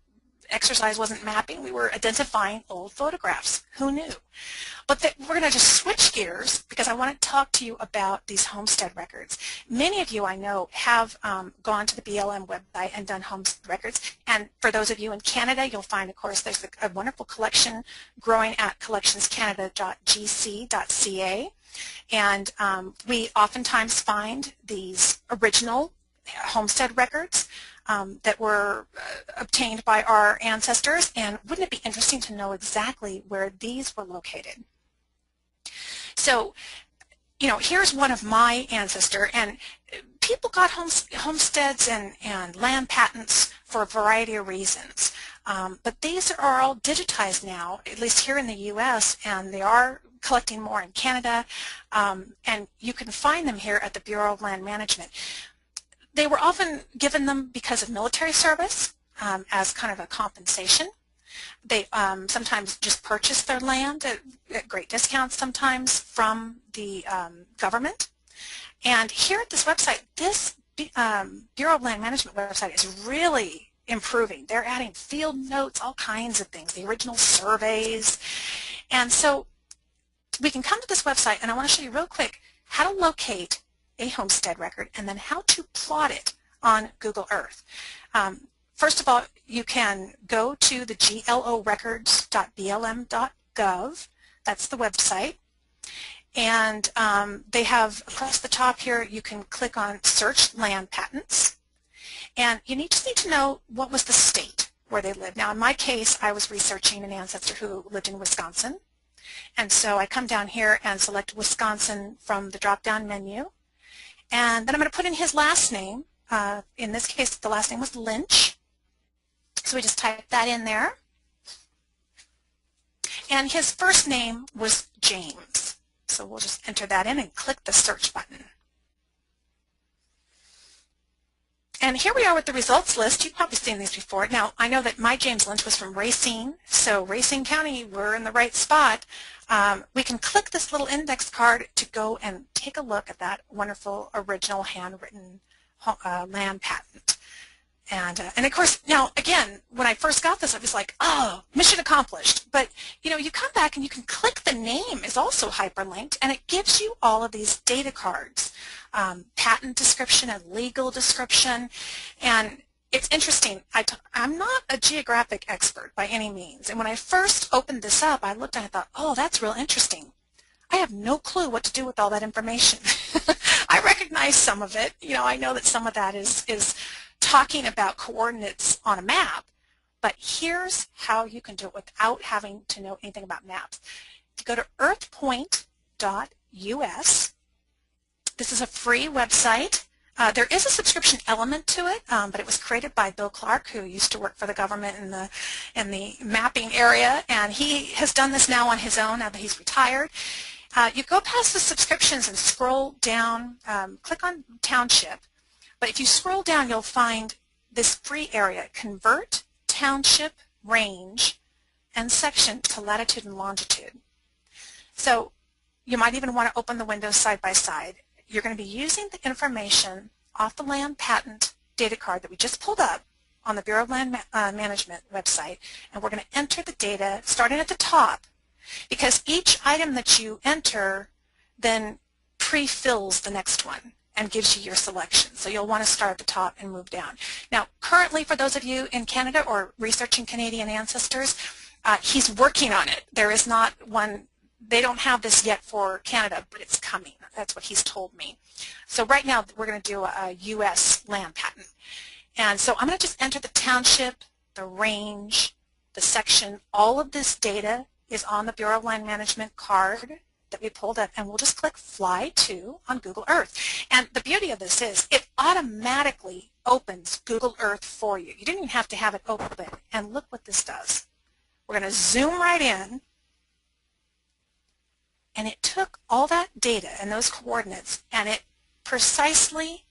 exercise wasn't mapping. We were identifying old photographs. Who knew? But we're going to just switch gears because I want to talk to you about these Homestead records. Many of you I know have gone to the BLM website and done Homestead records. And for those of you in Canada, you'll find, of course, there's a wonderful collection growing at collectionscanada.gc.ca. And we oftentimes find these original Homestead records that were obtained by our ancestors, and wouldn't it be interesting to know exactly where these were located? So, you know, here's one of my ancestor, and people got homesteads and land patents for a variety of reasons. But these are all digitized now, at least here in the U.S., and they are collecting more in Canada, and you can find them here at the Bureau of Land Management. They were often given them because of military service as kind of a compensation. They sometimes just purchase their land at great discounts sometimes from the government. And here at this website, this Bureau of Land Management website is really improving. They're adding field notes, all kinds of things, the original surveys. And so we can come to this website, and I want to show you real quick how to locate a homestead record and then how to plot it on Google Earth. First of all, you can go to the glorecords.blm.gov. That's the website. And they have, across the top here, you can click on Search Land Patents. And you just need to know what was the state where they lived. Now, in my case, I was researching an ancestor who lived in Wisconsin. And so I come down here and select Wisconsin from the drop-down menu. And then I'm going to put in his last name. In this case, the last name was Lynch. So we just type that in there. And his first name was James. So we'll just enter that in and click the search button. And here we are with the results list. You've probably seen these before. Now, I know that my James Lynch was from Racine, so Racine County, we're in the right spot. We can click this little index card to go and take a look at that wonderful original handwritten land patent. And of course, now again, when I first got this, I was like, oh, mission accomplished. But you know, you come back and you can click the name is also hyperlinked, and it gives you all of these data cards, patent description and legal description. And it's interesting. I'm not a geographic expert by any means. And when I first opened this up, I looked and I thought, oh, that's real interesting. I have no clue what to do with all that information. I recognize some of it. You know, I know that some of that is talking about coordinates on a map, but here's how you can do it without having to know anything about maps. If you go to earthpoint.us, this is a free website. There is a subscription element to it, but it was created by Bill Clark, who used to work for the government in the mapping area, and he has done this now on his own now that he's retired. You go past the subscriptions and scroll down, click on Township. But if you scroll down, you'll find this free area, Convert Township Range and Section to Latitude and Longitude. So you might even want to open the windows side by side. You're going to be using the information off the land patent data card that we just pulled up on the Bureau of Land Management website, and we're going to enter the data starting at the top, because each item that you enter then pre-fills the next one and gives you your selection. So you'll want to start at the top and move down. Now, currently, for those of you in Canada or researching Canadian ancestors, he's working on it. There is not one, they don't have this yet for Canada, but it's coming. That's what he's told me. So right now, we're going to do a U.S. land patent. And so I'm going to just enter the township, the range, the section. All of this data is on the Bureau of Land Management card that we pulled up, and we'll just click Fly To on Google Earth. And the beauty of this is it automatically opens Google Earth for you. You didn't even have to have it open. And look what this does. We're going to zoom right in, and it took all that data and those coordinates, and it precisely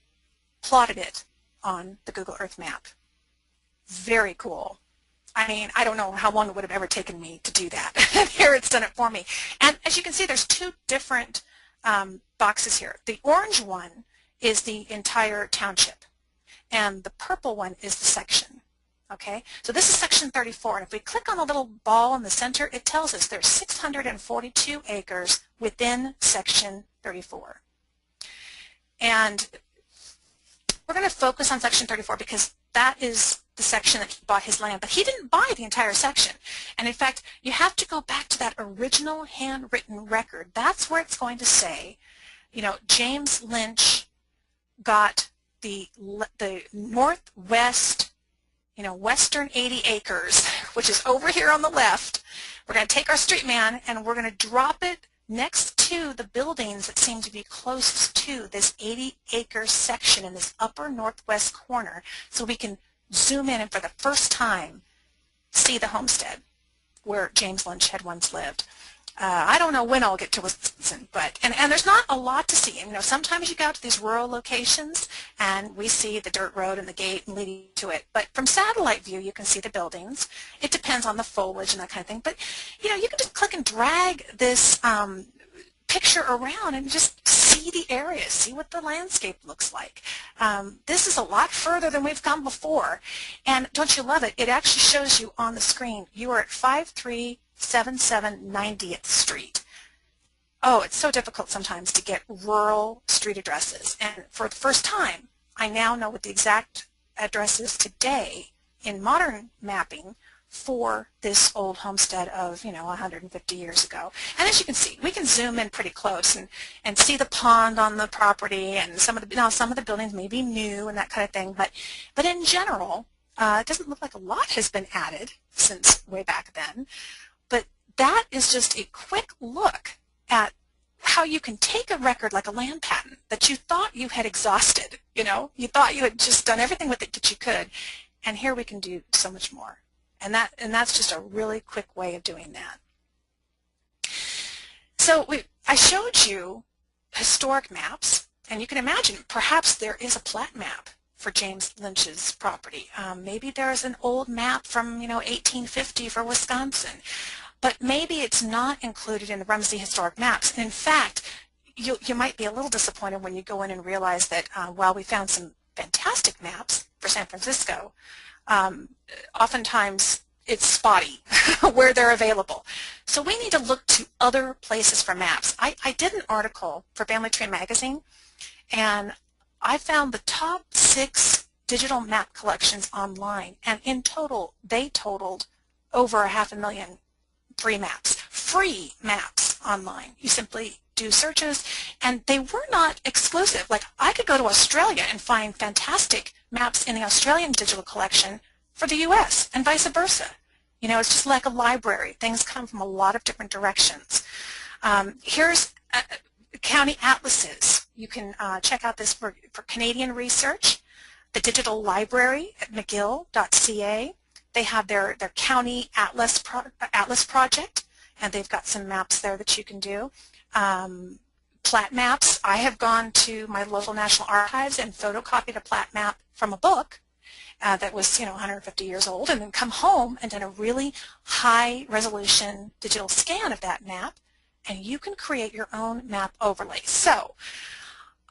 plotted it on the Google Earth map. Very cool. I mean, I don't know how long it would have ever taken me to do that. Here it's done it for me. And as you can see, there's two different boxes here. The orange one is the entire township, and the purple one is the section. Okay, so this is section 34, and if we click on the little ball in the center, it tells us there's 642 acres within section 34. And we're going to focus on section 34 because that is the section that he bought his land, but he didn't buy the entire section. And in fact, you have to go back to that original handwritten record. That's where it's going to say, you know, James Lynch got the northwest, western 80 acres, which is over here on the left. We're going to take our street man and we're going to drop it next to the buildings that seem to be closest to this 80-acre section in this upper northwest corner, so we can zoom in and for the first time see the homestead where James Lynch had once lived. I don't know when I'll get to Wisconsin, but and there's not a lot to see. Sometimes you go out to these rural locations and we see the dirt road and the gate and leading to it. But from satellite view, you can see the buildings. It depends on the foliage and that kind of thing. But you can just click and drag this picture around and just see the area, see what the landscape looks like. This is a lot further than we've come before. And don't you love it? It actually shows you on the screen. You are at 5377 90th Street. Oh, it's so difficult sometimes to get rural street addresses. And for the first time, I now know what the exact address is today in modern mapping for this old homestead of 150 years ago. And as you can see, we can zoom in pretty close and see the pond on the property, and some of the buildings may be new and that kind of thing, but in general, it doesn't look like a lot has been added since way back then. But that is just a quick look at how you can take a record like a land patent that you thought you had exhausted, you thought you had just done everything with it that you could, and here we can do so much more. And that's just a really quick way of doing that. So I showed you historic maps, and you can imagine perhaps there is a plat map for James Lynch's property. Maybe there's an old map from 1850 for Wisconsin, but maybe it's not included in the Rumsey historic maps. And in fact, you might be a little disappointed when you go in and realize that while we found some fantastic maps for San Francisco, oftentimes it's spotty where they're available. So we need to look to other places for maps. I did an article for Family Tree magazine, and I found the top 6 digital map collections online, and in total they totaled over 500,000 free maps online. You simply do searches, and they were not exclusive. Like, I could go to Australia and find fantastic maps in the Australian digital collection for the U.S. and vice versa. It's just like a library. Things come from a lot of different directions. Here's county atlases. You can check out this for Canadian research. The digital library at mcgill.ca. They have their county atlas project, and they've got some maps there that you can do. Plat maps. I have gone to my local National Archives and photocopied a plat map from a book that was 150 years old, and then come home and done a really high resolution digital scan of that map, and you can create your own map overlay. So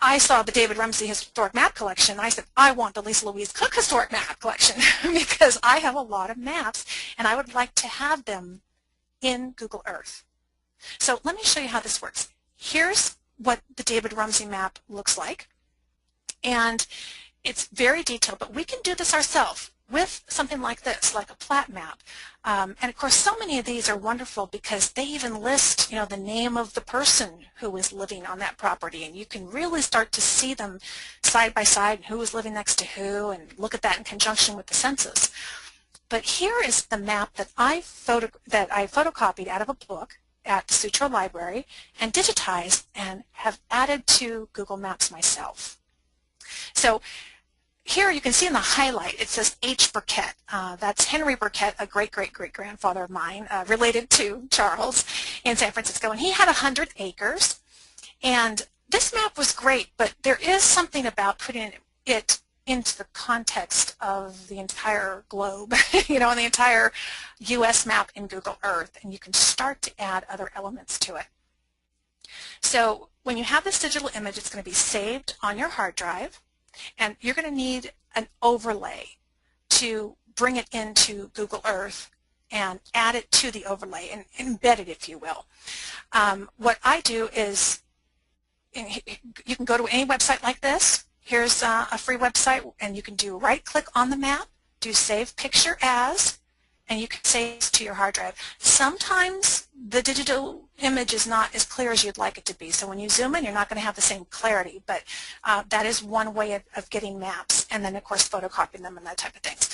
I saw the David Rumsey Historic Map Collection. I said, I want the Louise Cooke Historic Map Collection because I have a lot of maps and I would like to have them in Google Earth. So let me show you how this works. Here's what the David Rumsey map looks like, and it's very detailed, but we can do this ourselves with something like this, like a plat map. And of course, so many of these are wonderful because they even list, the name of the person who is living on that property, and you can really start to see them side by side, and who is living next to who, and look at that in conjunction with the census. But here is the map that I photocopied out of a book at the Sutro Library and digitized and have added to Google Maps myself. So here you can see in the highlight it says H. Burkett. That's Henry Burkett, a great-great-great-grandfather of mine, related to Charles in San Francisco. And he had 100 acres. And this map was great, but there is something about putting it into the context of the entire globe, and the entire U.S. map in Google Earth. And you can start to add other elements to it. So when you have this digital image, it's going to be saved on your hard drive. And you're going to need an overlay to bring it into Google Earth and add it to the overlay and embed it, if you will. What I do is, you can go to any website like this. Here's a free website, and you can do right-click on the map, do Save Picture As, and you can save it to your hard drive. Sometimes the digital image is not as clear as you'd like it to be, so when you zoom in, you're not going to have the same clarity, but that is one way of getting maps, and then of course photocopying them and that type of things.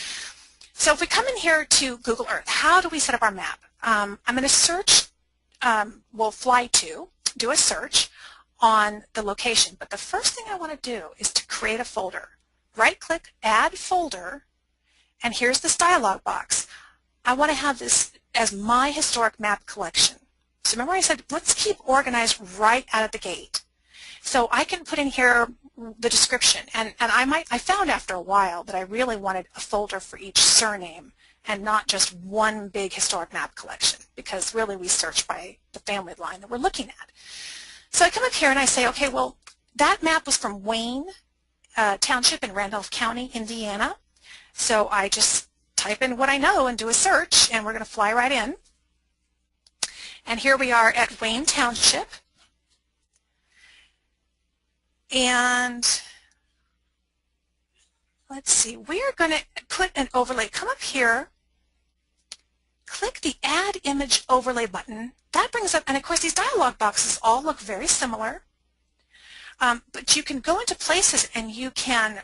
So if we come in here to Google Earth, how do we set up our map? I'm going to search, we'll fly to, do a search on the location, but the first thing I want to do is to create a folder. Right-click, Add Folder, and here's this dialog box. I want to have this as my historic map collection. So remember I said, let's keep organized right out of the gate. So I can put in here the description, and I found after a while that I really wanted a folder for each surname and not just one big historic map collection, because really we search by the family line that we're looking at. So I come up here and I say, okay, well, that map was from Wayne Township in Randolph County, Indiana. So I just type in what I know and do a search, and we're going to fly right in. And here we are at Wayne Township. And let's see, we are going to put an overlay. Come up here, click the Add Image Overlay button. That brings up, and of course these dialog boxes all look very similar. But you can go into places and you can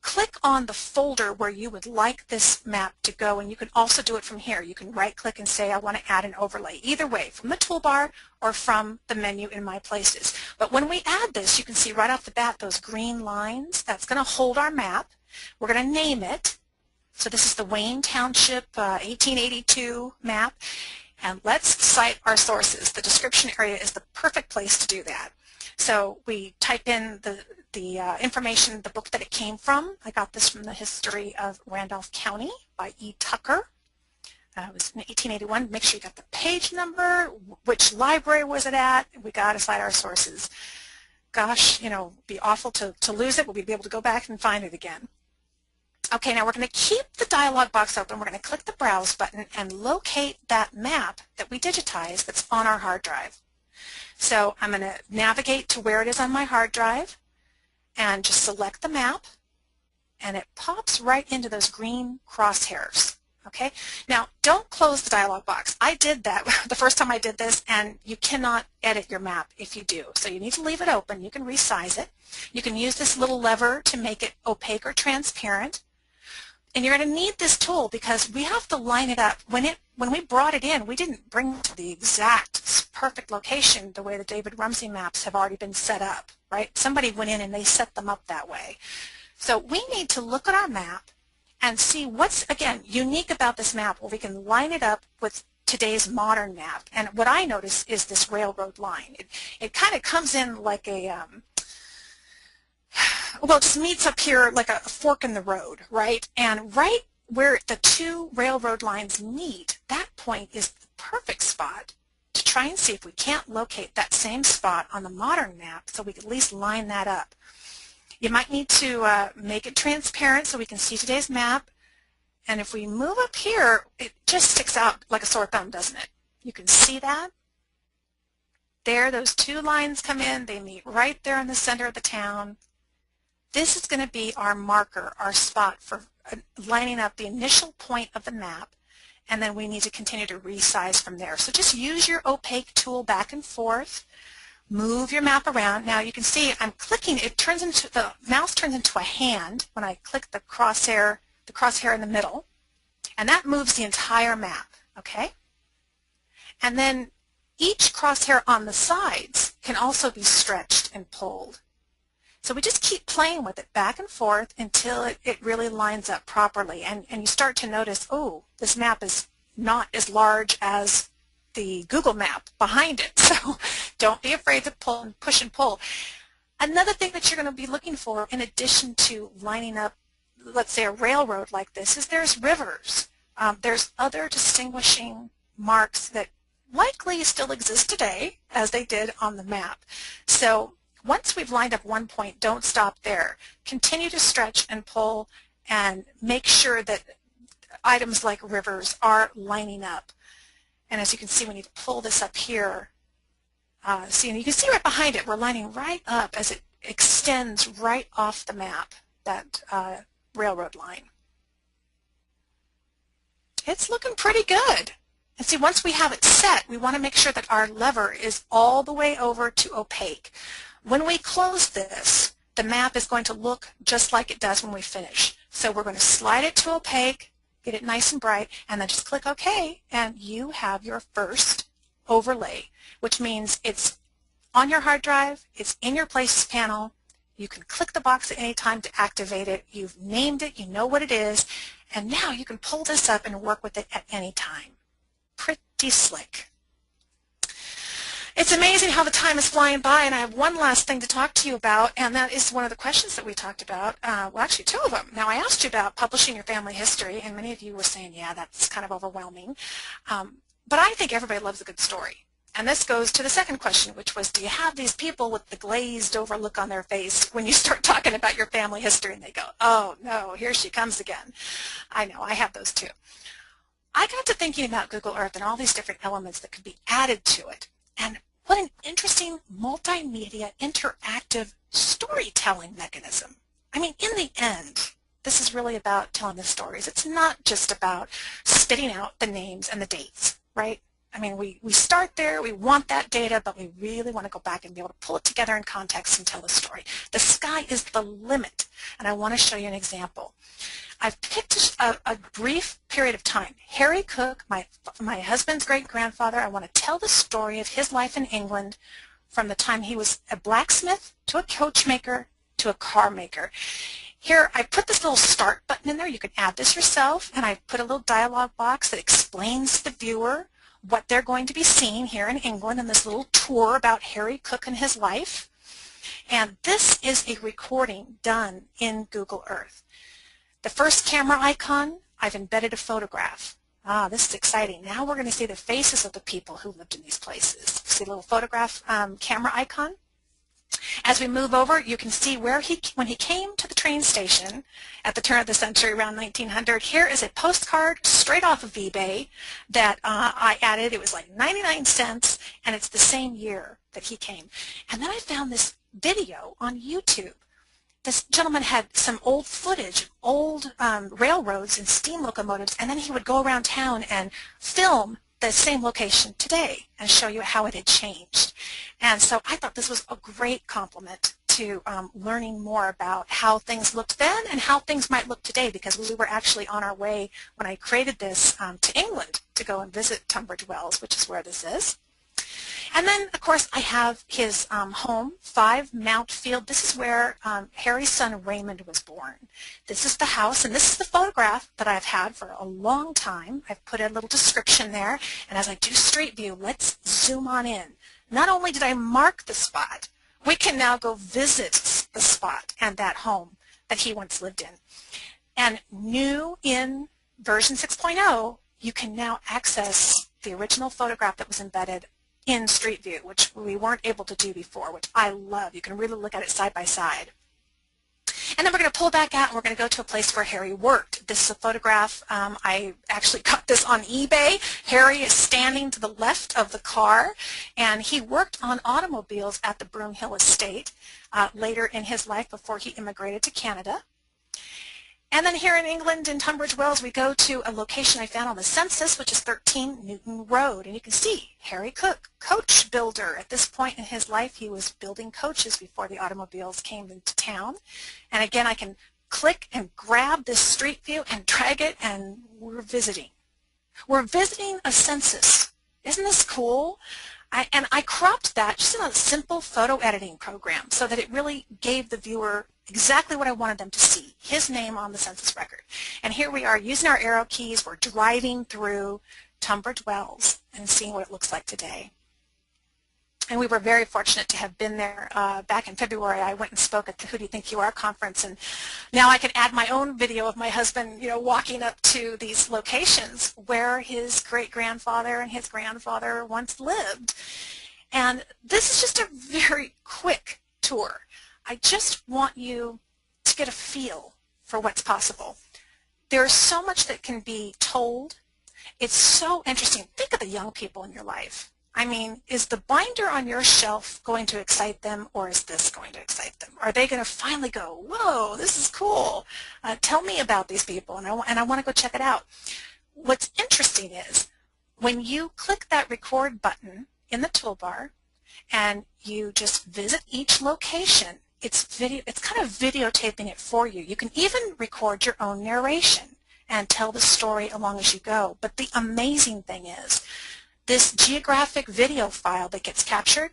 click on the folder where you would like this map to go, and you can also do it from here. You can right-click and say, I want to add an overlay, either way, from the toolbar or from the menu in My Places. But when we add this, you can see right off the bat those green lines. That's going to hold our map. We're going to name it. So this is the Wayne Township 1882 map. And let's cite our sources. The description area is the perfect place to do that. So we type in the information, the book that it came from. I got this from the History of Randolph County by E. Tucker. It was in 1881. Make sure you got the page number, which library was it at. We got to cite our sources. Gosh, you know, it'd be awful to lose it, but we'd be able to go back and find it again. Okay, now we're going to keep the dialog box open. We're going to click the Browse button and locate that map that we digitized that's on our hard drive. So I'm going to navigate to where it is on my hard drive and just select the map, and it pops right into those green crosshairs. Okay, now don't close the dialog box. I did that the first time I did this, and you cannot edit your map if you do. So you need to leave it open. You can resize it. You can use this little lever to make it opaque or transparent. And you're going to need this tool because we have to line it up. When we brought it in, we didn't bring it to the exact perfect location the way the David Rumsey maps have already been set up, right? Somebody went in and they set them up that way. So we need to look at our map and see what's, again, unique about this map where we can line it up with today's modern map. And what I notice is this railroad line. It kind of comes in like a, well, it just meets up here like a fork in the road, right? And right where the two railroad lines meet, that point is the perfect spot to try and see if we can't locate that same spot on the modern map so we can at least line that up. You might need to make it transparent so we can see today's map. And if we move up here, it just sticks out like a sore thumb, doesn't it? You can see that. There, those two lines come in. They meet right there in the center of the town. This is going to be our marker, our spot for lining up the initial point of the map, and then we need to continue to resize from there. So just use your opaque tool back and forth, move your map around. Now you can see I'm clicking, it turns into, the mouse turns into a hand when I click the crosshair in the middle, and that moves the entire map, okay? And then each crosshair on the sides can also be stretched and pulled. So we just keep playing with it back and forth until it really lines up properly. And you start to notice, oh, this map is not as large as the Google map behind it. So don't be afraid to pull and push and pull. Another thing that you're going to be looking for in addition to lining up, let's say, a railroad like this, is there's rivers. There's other distinguishing marks that likely still exist today as they did on the map. So once we've lined up one point, don't stop there. Continue to stretch and pull and make sure that items like rivers are lining up. And as you can see, we need to pull this up here. See, and you can see right behind it, we're lining right up as it extends right off the map, that railroad line. It's looking pretty good. And see, once we have it set, we want to make sure that our lever is all the way over to opaque. When we close this, the map is going to look just like it does when we finish. So we're going to slide it to opaque, get it nice and bright, and then just click OK, and you have your first overlay, which means it's on your hard drive, it's in your Places panel. You can click the box at any time to activate it. You've named it, you know what it is, and now you can pull this up and work with it at any time. Pretty slick. It's amazing how the time is flying by, and I have one last thing to talk to you about, and that is one of the questions that we talked about. Well, actually, two of them. Now, I asked you about publishing your family history, and many of you were saying, yeah, that's kind of overwhelming. But I think everybody loves a good story. And this goes to the second question, which was, do you have these people with the glazed over look on their face when you start talking about your family history and they go, oh, no, here she comes again. I know, I have those too. I got to thinking about Google Earth and all these different elements that could be added to it. And what an interesting multimedia interactive storytelling mechanism. I mean, in the end, this is really about telling the stories. It's not just about spitting out the names and the dates, right? I mean, we start there, we want that data, but we really want to go back and be able to pull it together in context and tell the story. The sky is the limit, and I want to show you an example. I've picked a brief period of time. Harry Cooke, my husband's great-grandfather, I want to tell the story of his life in England from the time he was a blacksmith to a coachmaker to a car maker. Here, I put this little start button in there. You can add this yourself, and I put a little dialog box that explains to the viewer what they're going to be seeing here in England in this little tour about Harry Cooke and his life. And this is a recording done in Google Earth. The first camera icon, I've embedded a photograph. Ah, this is exciting. Now we're going to see the faces of the people who lived in these places. See a little photograph camera icon? As we move over, you can see where when he came to the train station at the turn of the century, around 1900, here is a postcard straight off of eBay that I added. It was like 99 cents, and it's the same year that he came. And then I found this video on YouTube. This gentleman had some old footage of old railroads and steam locomotives, and then he would go around town and film the same location today and show you how it had changed. And so I thought this was a great compliment to learning more about how things looked then and how things might look today, because we were actually on our way when I created this to England to go and visit Tunbridge Wells, which is where this is. And then, of course, I have his home, 5 Mount Field. This is where Harry's son Raymond was born. This is the house, and this is the photograph that I've had for a long time. I've put a little description there, and as I do Street View, let's zoom on in. Not only did I mark the spot, we can now go visit the spot and that home that he once lived in. And new in version 6.0, you can now access the original photograph that was embedded in Street View, which we weren't able to do before, which I love. You can really look at it side by side. And then we're going to pull back out and we're going to go to a place where Harry worked. This is a photograph. I actually got this on eBay. Harry is standing to the left of the car, and he worked on automobiles at the Broomhill Estate later in his life before he immigrated to Canada. And then here in England, in Tunbridge Wells, we go to a location I found on the census, which is 13 Newton Road. And you can see Harry Cooke, coach builder. At this point in his life, he was building coaches before the automobiles came into town. And again, I can click and grab this Street View and drag it, and we're visiting. We're visiting a census. Isn't this cool? And I cropped that just in a simple photo editing program so that it really gave the viewer exactly what I wanted them to see, his name on the census record. And here we are using our arrow keys. We're driving through Tunbridge Wells and seeing what it looks like today. And we were very fortunate to have been there back in February. I went and spoke at the Who Do You Think You Are conference, and now I can add my own video of my husband, walking up to these locations where his great-grandfather and his grandfather once lived. And this is just a very quick tour. I just want you to get a feel for what's possible. There's so much that can be told. It's so interesting. Think of the young people in your life. I mean, is the binder on your shelf going to excite them, or is this going to excite them? Are they going to finally go, whoa, this is cool. Tell me about these people, and I want to go check it out. what's interesting is when you click that record button in the toolbar and you just visit each location, it's kind of videotaping it for you. You can even record your own narration and tell the story along as you go. But the amazing thing is, this geographic video file that gets captured,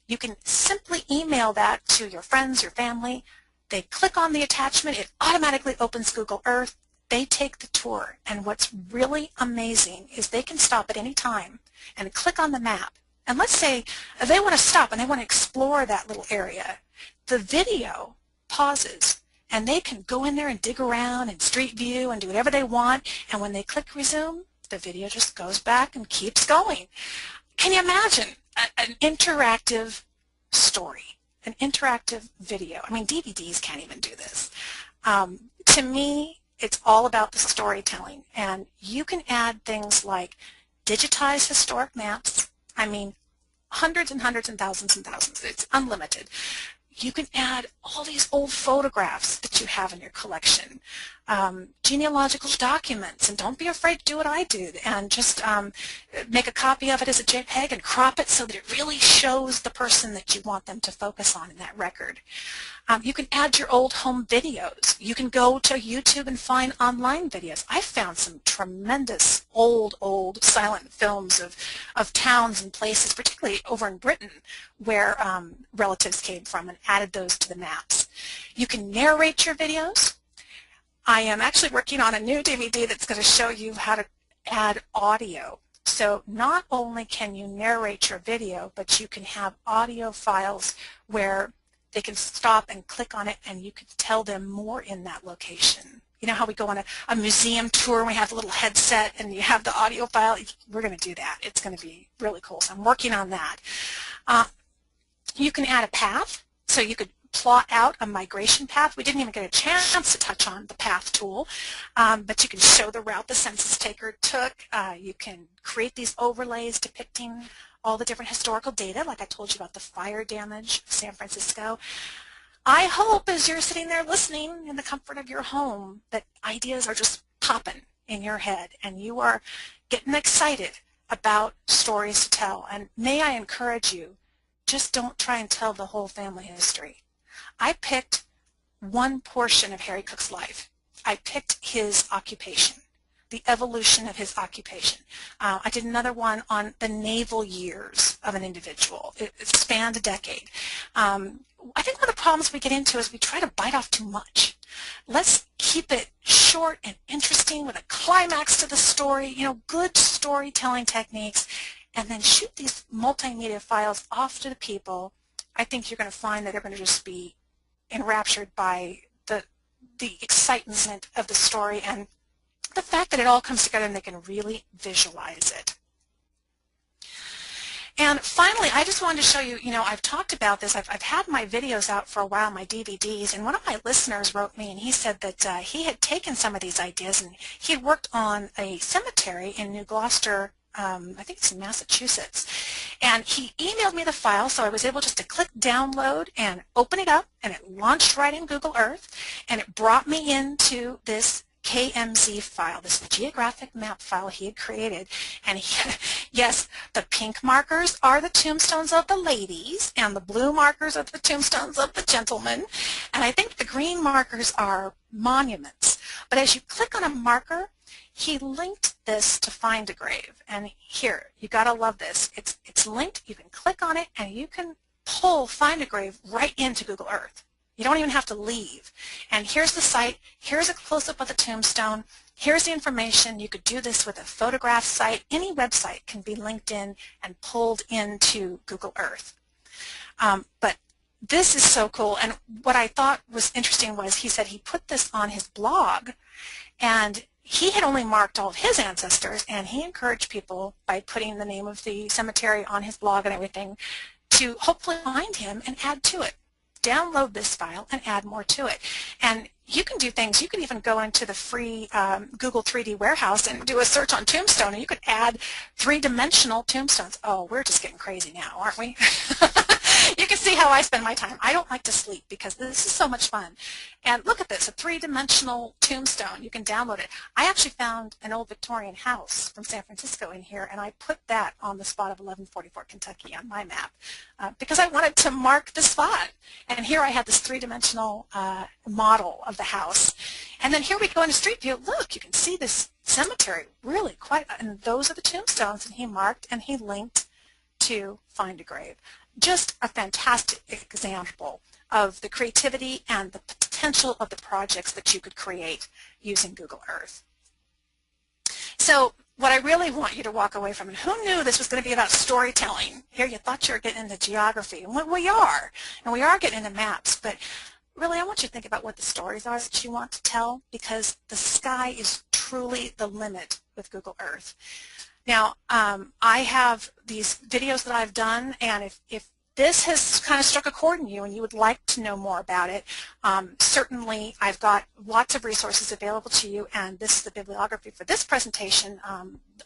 you can simply email that to your friends, your family. They click on the attachment, it automatically opens Google Earth, they take the tour, and what's really amazing is they can stop at any time and click on the map. And let's say they want to stop and they want to explore that little area. The video pauses and they can go in there and dig around in Street View and do whatever they want, and when they click resume, the video just goes back and keeps going. Can you imagine an interactive story, an interactive video? I mean, DVDs can't even do this. To me, it's all about the storytelling, and you can add things like digitize historic maps. I mean, hundreds and hundreds and thousands, it's unlimited. You can add all these old photographs that you have in your collection, genealogical documents, and don't be afraid to do what I do and just make a copy of it as a JPEG and crop it so that it really shows the person that you want them to focus on in that record. You can add your old home videos. You can go to YouTube and find online videos. I found some tremendous old silent films of towns and places, particularly over in Britain, where relatives came from, and added those to the maps. You can narrate your videos. I am actually working on a new DVD that's going to show you how to add audio. So not only can you narrate your video, but you can have audio files where they can stop and click on it and you can tell them more in that location. You know how we go on a museum tour and we have a little headset and you have the audio file? We're going to do that. It's going to be really cool. So I'm working on that. You can add a path, so you could plot out a migration path. We didn't even get a chance to touch on the path tool, but you can show the route the census taker took. You can create these overlays depicting all the different historical data, like I told you about the fire damage of San Francisco. I hope as you're sitting there listening in the comfort of your home that ideas are just popping in your head and you are getting excited about stories to tell. And may I encourage you, just don't try and tell the whole family history. I picked one portion of Harry Cooke's life. I picked his occupation, the evolution of his occupation. I did another one on the naval years of an individual. It spanned a decade. I think one of the problems we get into is we try to bite off too much. Let's keep it short and interesting with a climax to the story, you know, good storytelling techniques, and then shoot these multimedia files off to the people. I think you're going to find that they're going to just be enraptured by the excitement of the story and the fact that it all comes together and they can really visualize it. And finally, I just wanted to show you, you know, I've talked about this. I've had my videos out for a while, my DVDs, and one of my listeners wrote me and he said that he had taken some of these ideas and he had worked on a cemetery in New Gloucester, I think it's in Massachusetts, and he emailed me the file, so I was able just to click download and open it up, and it launched right in Google Earth, and it brought me into this KMZ file, this geographic map file he had created. And yes, the pink markers are the tombstones of the ladies, and the blue markers are the tombstones of the gentlemen, and I think the green markers are monuments. But as you click on a marker, he linked this to Find a Grave, and here, you gotta love this. It's linked, you can click on it, and you can pull Find a Grave right into Google Earth. You don't even have to leave. And here's the site, here's a close-up of the tombstone, here's the information. You could do this with a photograph site. Any website can be linked in and pulled into Google Earth. But this is so cool, and what I thought was interesting was he said he put this on his blog, and he had only marked all of his ancestors, and he encouraged people by putting the name of the cemetery on his blog and everything to hopefully find him and add to it. Download this file and add more to it. And you can do things. You can even go into the free Google 3D warehouse and do a search on tombstone, and you could add three-dimensional tombstones. Oh, we're just getting crazy now, aren't we? You can see how I spend my time. I don't like to sleep because this is so much fun. And look at this, a three-dimensional tombstone. You can download it. I actually found an old Victorian house from San Francisco in here, and I put that on the spot of 1144 Kentucky on my map because I wanted to mark the spot. And here I had this three-dimensional model of the house. And then here we go into Street View. Look, you can see this cemetery really quite, and those are the tombstones, and he marked and he linked to Find a Grave. Just a fantastic example of the creativity and the potential of the projects that you could create using Google Earth. So what I really want you to walk away from, and who knew this was going to be about storytelling? Here you thought you were getting into geography, and we are getting into maps, but really I want you to think about what the stories are that you want to tell, because the sky is truly the limit with Google Earth. Now, I have these videos that I've done, and if this has kind of struck a chord in you and you would like to know more about it, certainly I've got lots of resources available to you, and this is the bibliography for this presentation.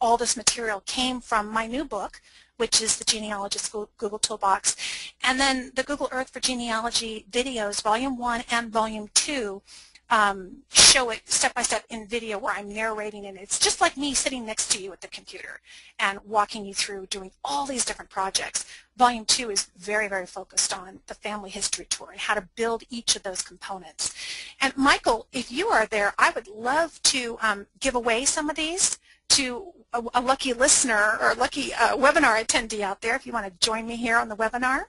All this material came from my new book, which is the Genealogist Google Toolbox, and then the Google Earth for Genealogy videos, Volume 1 and Volume 2, show it step-by-step in video where I'm narrating, and it's just like me sitting next to you at the computer and walking you through doing all these different projects. Volume 2 is very, very focused on the family history tour and how to build each of those components. And Michael, if you are there, I would love to give away some of these to a lucky listener or a lucky webinar attendee out there if you want to join me here on the webinar.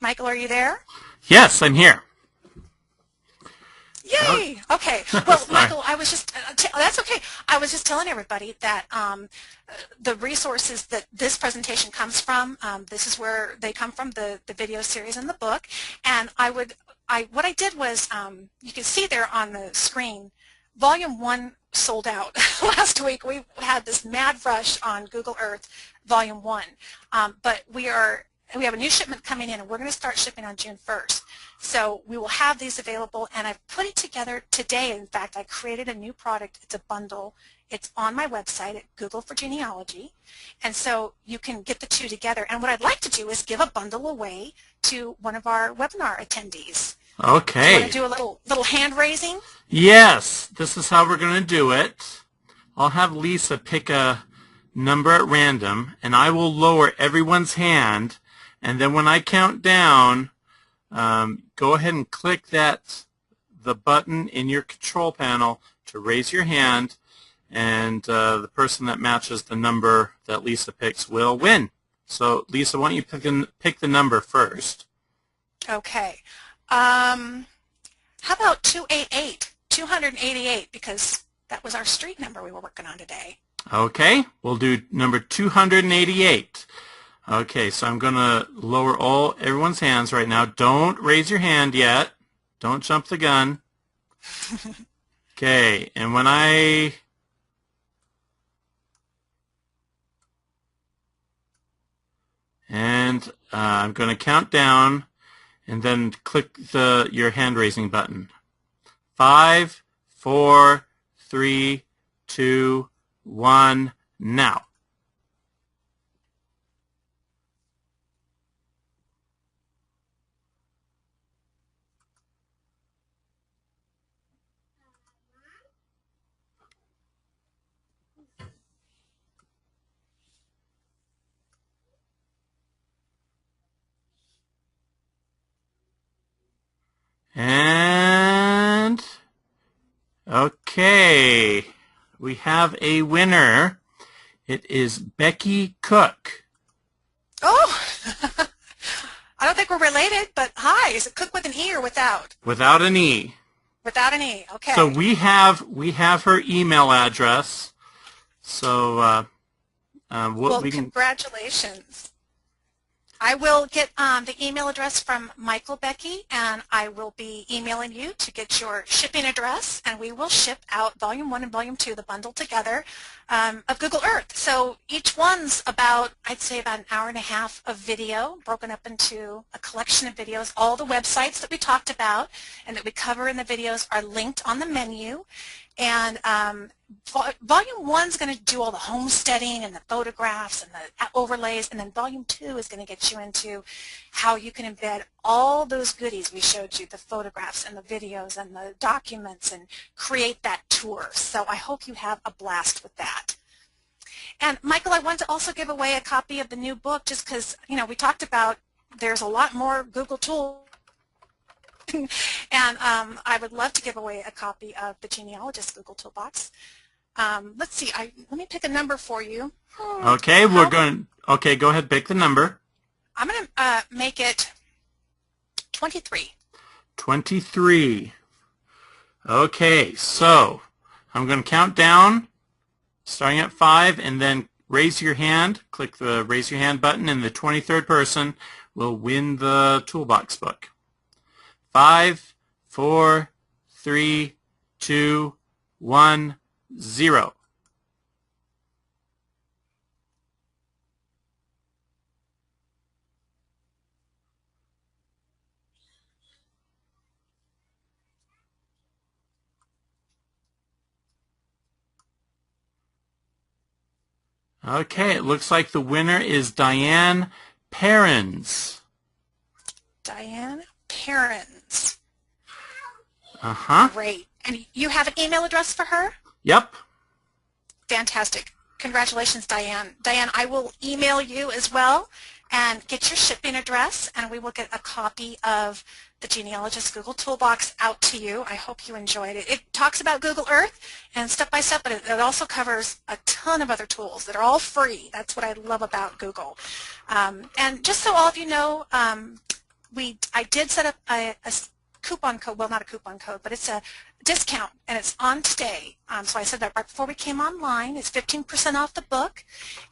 Michael, are you there? Yes, I'm here. Yay! Okay. Well, Michael, I was just, that's okay. I was just telling everybody that the resources that this presentation comes from, this is where they come from, the video series and the book. And what I did was, you can see there on the screen, Volume 1 sold out. Last week we had this mad rush on Google Earth, Volume 1. But we have a new shipment coming in, and we're going to start shipping on June 1st. So we will have these available, and I've put it together today. In fact, I created a new product. It's a bundle. It's on my website at Google for Genealogy, and so you can get the two together. And what I'd like to do is give a bundle away to one of our webinar attendees. Okay. Do you want to do a little hand raising? Yes, this is how we're going to do it. I'll have Lisa pick a number at random, and I will lower everyone's hand. And then when I count down, go ahead and click the button in your control panel to raise your hand, and the person that matches the number that Lisa picks will win. So Lisa, why don't you pick the number first? Okay. How about 288, because that was our street number we were working on today. Okay, we'll do number 288. Okay, so I'm going to lower everyone's hands right now. Don't raise your hand yet. Don't jump the gun. Okay, and when I'm going to count down and then click your hand raising button. 5, 4, 3, 2, 1, now. And okay, we have a winner. It is Becky Cooke. Oh, I don't think we're related, but hi. Is it Cooke with an E or without? Without an E. Without an E. Okay. So we have her email address. So well, congratulations. I will get the email address from Michael Becky, and I will be emailing you to get your shipping address, and we will ship out Volume 1 and Volume 2, the bundle together, of Google Earth. So each one's about, I'd say, about an hour and a half of video, broken up into a collection of videos. All the websites that we talked about and that we cover in the videos are linked on the menu. And Volume 1 is going to do all the homesteading and the photographs and the overlays, and then Volume 2 is going to get you into how you can embed all those goodies we showed you, the photographs and the videos and the documents, and create that tour. So I hope you have a blast with that. And Michael, I wanted to also give away a copy of the new book, just because, you know, we talked about there's a lot more Google tools. And I would love to give away a copy of the Genealogist Google Toolbox. Let's see. Let me pick a number for you. Okay, Okay, go ahead. Pick the number. I'm going to make it 23. 23. Okay, so I'm going to count down, starting at 5, and then raise your hand. Click the raise your hand button, and the 23rd person will win the Toolbox book. 5, 4, 3, 2, 1, 0. Okay, it looks like the winner is Diane Perrins. Diane Perrins. Uh-huh. Great. And you have an email address for her? Yep. Fantastic. Congratulations, Diane. Diane, I will email you as well and get your shipping address, and we will get a copy of the Genealogist Google Toolbox out to you. I hope you enjoyed it. It talks about Google Earth and step by step, but it also covers a ton of other tools that are all free. That's what I love about Google. And just so all of you know, I did set up a coupon code, well, not a coupon code, but it's a discount, and it's on today. So I said that right before we came online. It's 15% off the book,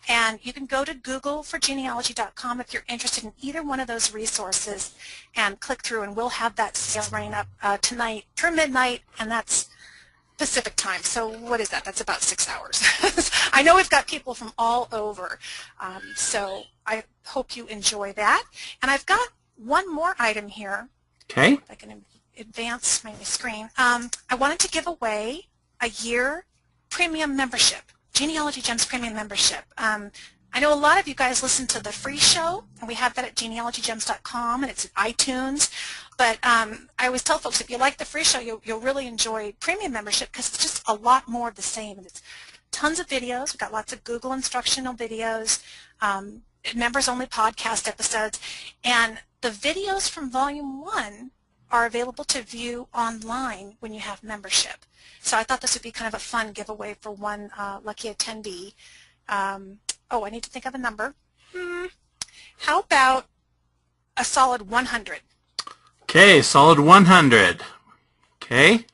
and you can go to googleforgenealogy.com if you're interested in either one of those resources and click through, and we'll have that sale running up tonight through midnight, and that's Pacific time. So what is that? That's about 6 hours. I know we've got people from all over, so I hope you enjoy that. And I've got one more item here. Okay. If I can advance my screen. I wanted to give away a year premium membership, Genealogy Gems premium membership. I know a lot of you guys listen to the free show, and we have that at genealogygems.com, and it's at iTunes. But I always tell folks, if you like the free show, you'll really enjoy premium membership, because it's just a lot more of the same. And it's tons of videos. We've got lots of Google instructional videos, members-only podcast episodes, and the videos from Volume 1 are available to view online when you have membership. So I thought this would be kind of a fun giveaway for one lucky attendee. Oh, I need to think of a number. How about a solid 100? Okay, solid 100. Okay,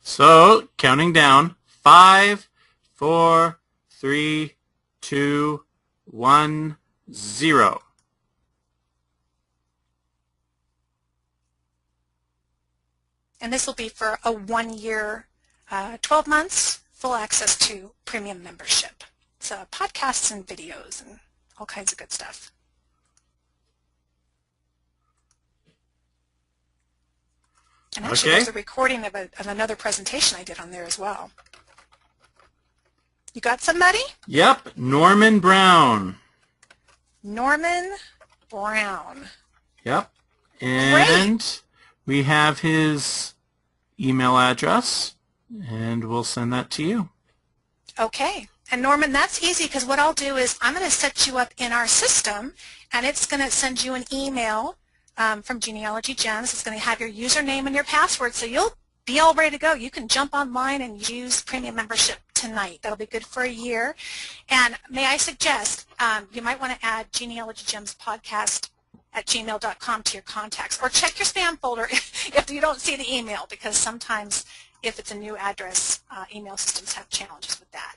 so counting down, 5, 4, 3, 2, 1, 0. And this will be for a 1 year, 12 months, full access to premium membership. So podcasts and videos and all kinds of good stuff. And actually there's a recording of another presentation I did on there as well. You got somebody? Yep, Norman Brown. Norman Brown. Yep. And great. We have his email address, and we'll send that to you. Okay. And Norman, that's easy, because what I'll do is I'm going to set you up in our system, and it's going to send you an email from Genealogy Gems. It's going to have your username and your password, so you'll be all ready to go. You can jump online and use premium membership tonight. That'll be good for a year. And may I suggest you might want to add Genealogy Gems podcast at gmail.com to your contacts, or check your spam folder if you don't see the email, because sometimes if it's a new address, email systems have challenges with that.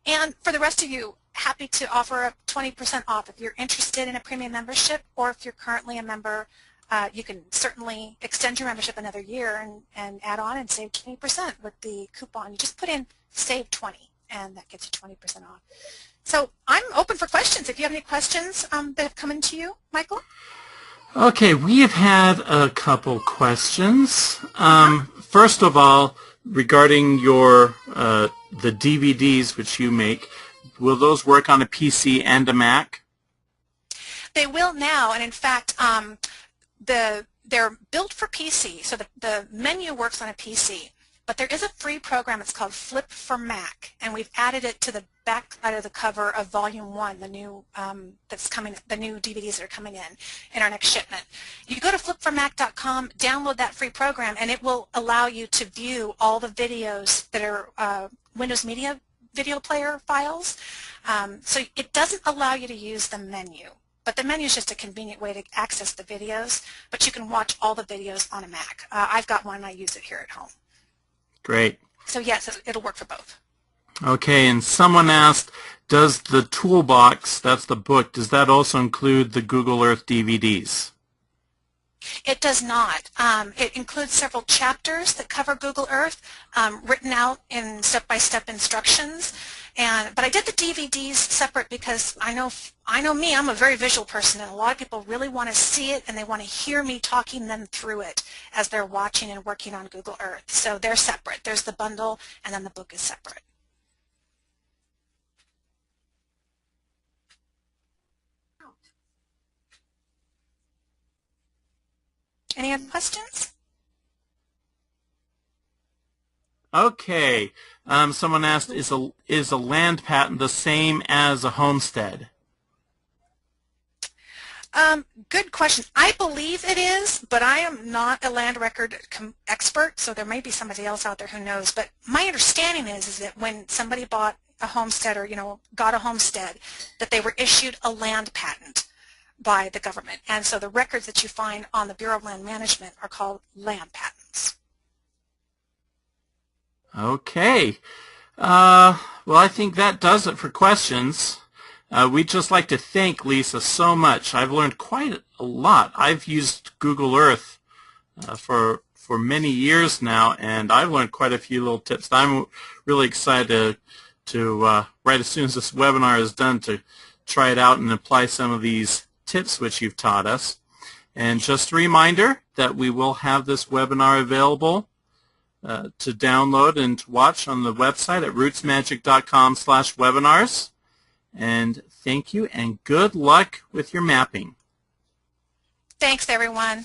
And for the rest of you, happy to offer a 20% off if you're interested in a premium membership, or if you're currently a member, you can certainly extend your membership another year and add on and save 20% with the coupon. You just put in save 20 and that gets you 20% off. So I'm open for questions. If you have any questions that have come into you, Michael? Okay, we have had a couple questions. First of all, regarding your the DVDs which you make, will those work on a PC and a Mac? They will now, and in fact, they're built for PC, so the menu works on a PC. But there is a free program. It's called Flip for Mac, and we've added it to the back side of the cover of Volume 1, the new that's coming, the new DVDs that are coming in our next shipment. You go to flipformac.com, download that free program, and it will allow you to view all the videos that are Windows Media Video Player files. So it doesn't allow you to use the menu. But the menu is just a convenient way to access the videos, but you can watch all the videos on a Mac. I've got one and I use it here at home. Great. So yes, it'll work for both. Okay, and someone asked, does the toolbox, that's the book, does that also include the Google Earth DVDs? It does not. It includes several chapters that cover Google Earth, written out in step-by-step instructions. But I did the DVDs separate because I know me, I'm a very visual person, and a lot of people really want to see it and they want to hear me talking them through it as they're watching and working on Google Earth. So they're separate. There's the bundle and then the book is separate. Any other questions? Okay. Someone asked, is a land patent the same as a homestead? Good question. I believe it is, but I am not a land record expert, so there may be somebody else out there who knows. But my understanding is that when somebody bought a homestead or, got a homestead, that they were issued a land patent by the government. And so the records that you find on the Bureau of Land Management are called land patents. Okay. Well, I think that does it for questions. We'd just like to thank Lisa so much. I've learned quite a lot. I've used Google Earth for many years now, and I've learned quite a few little tips. I'm really excited to right as soon as this webinar is done, to try it out and apply some of these tips which you've taught us. And just a reminder that we will have this webinar available to download and to watch on the website at rootsmagic.com/webinars. And thank you and good luck with your mapping. Thanks, everyone.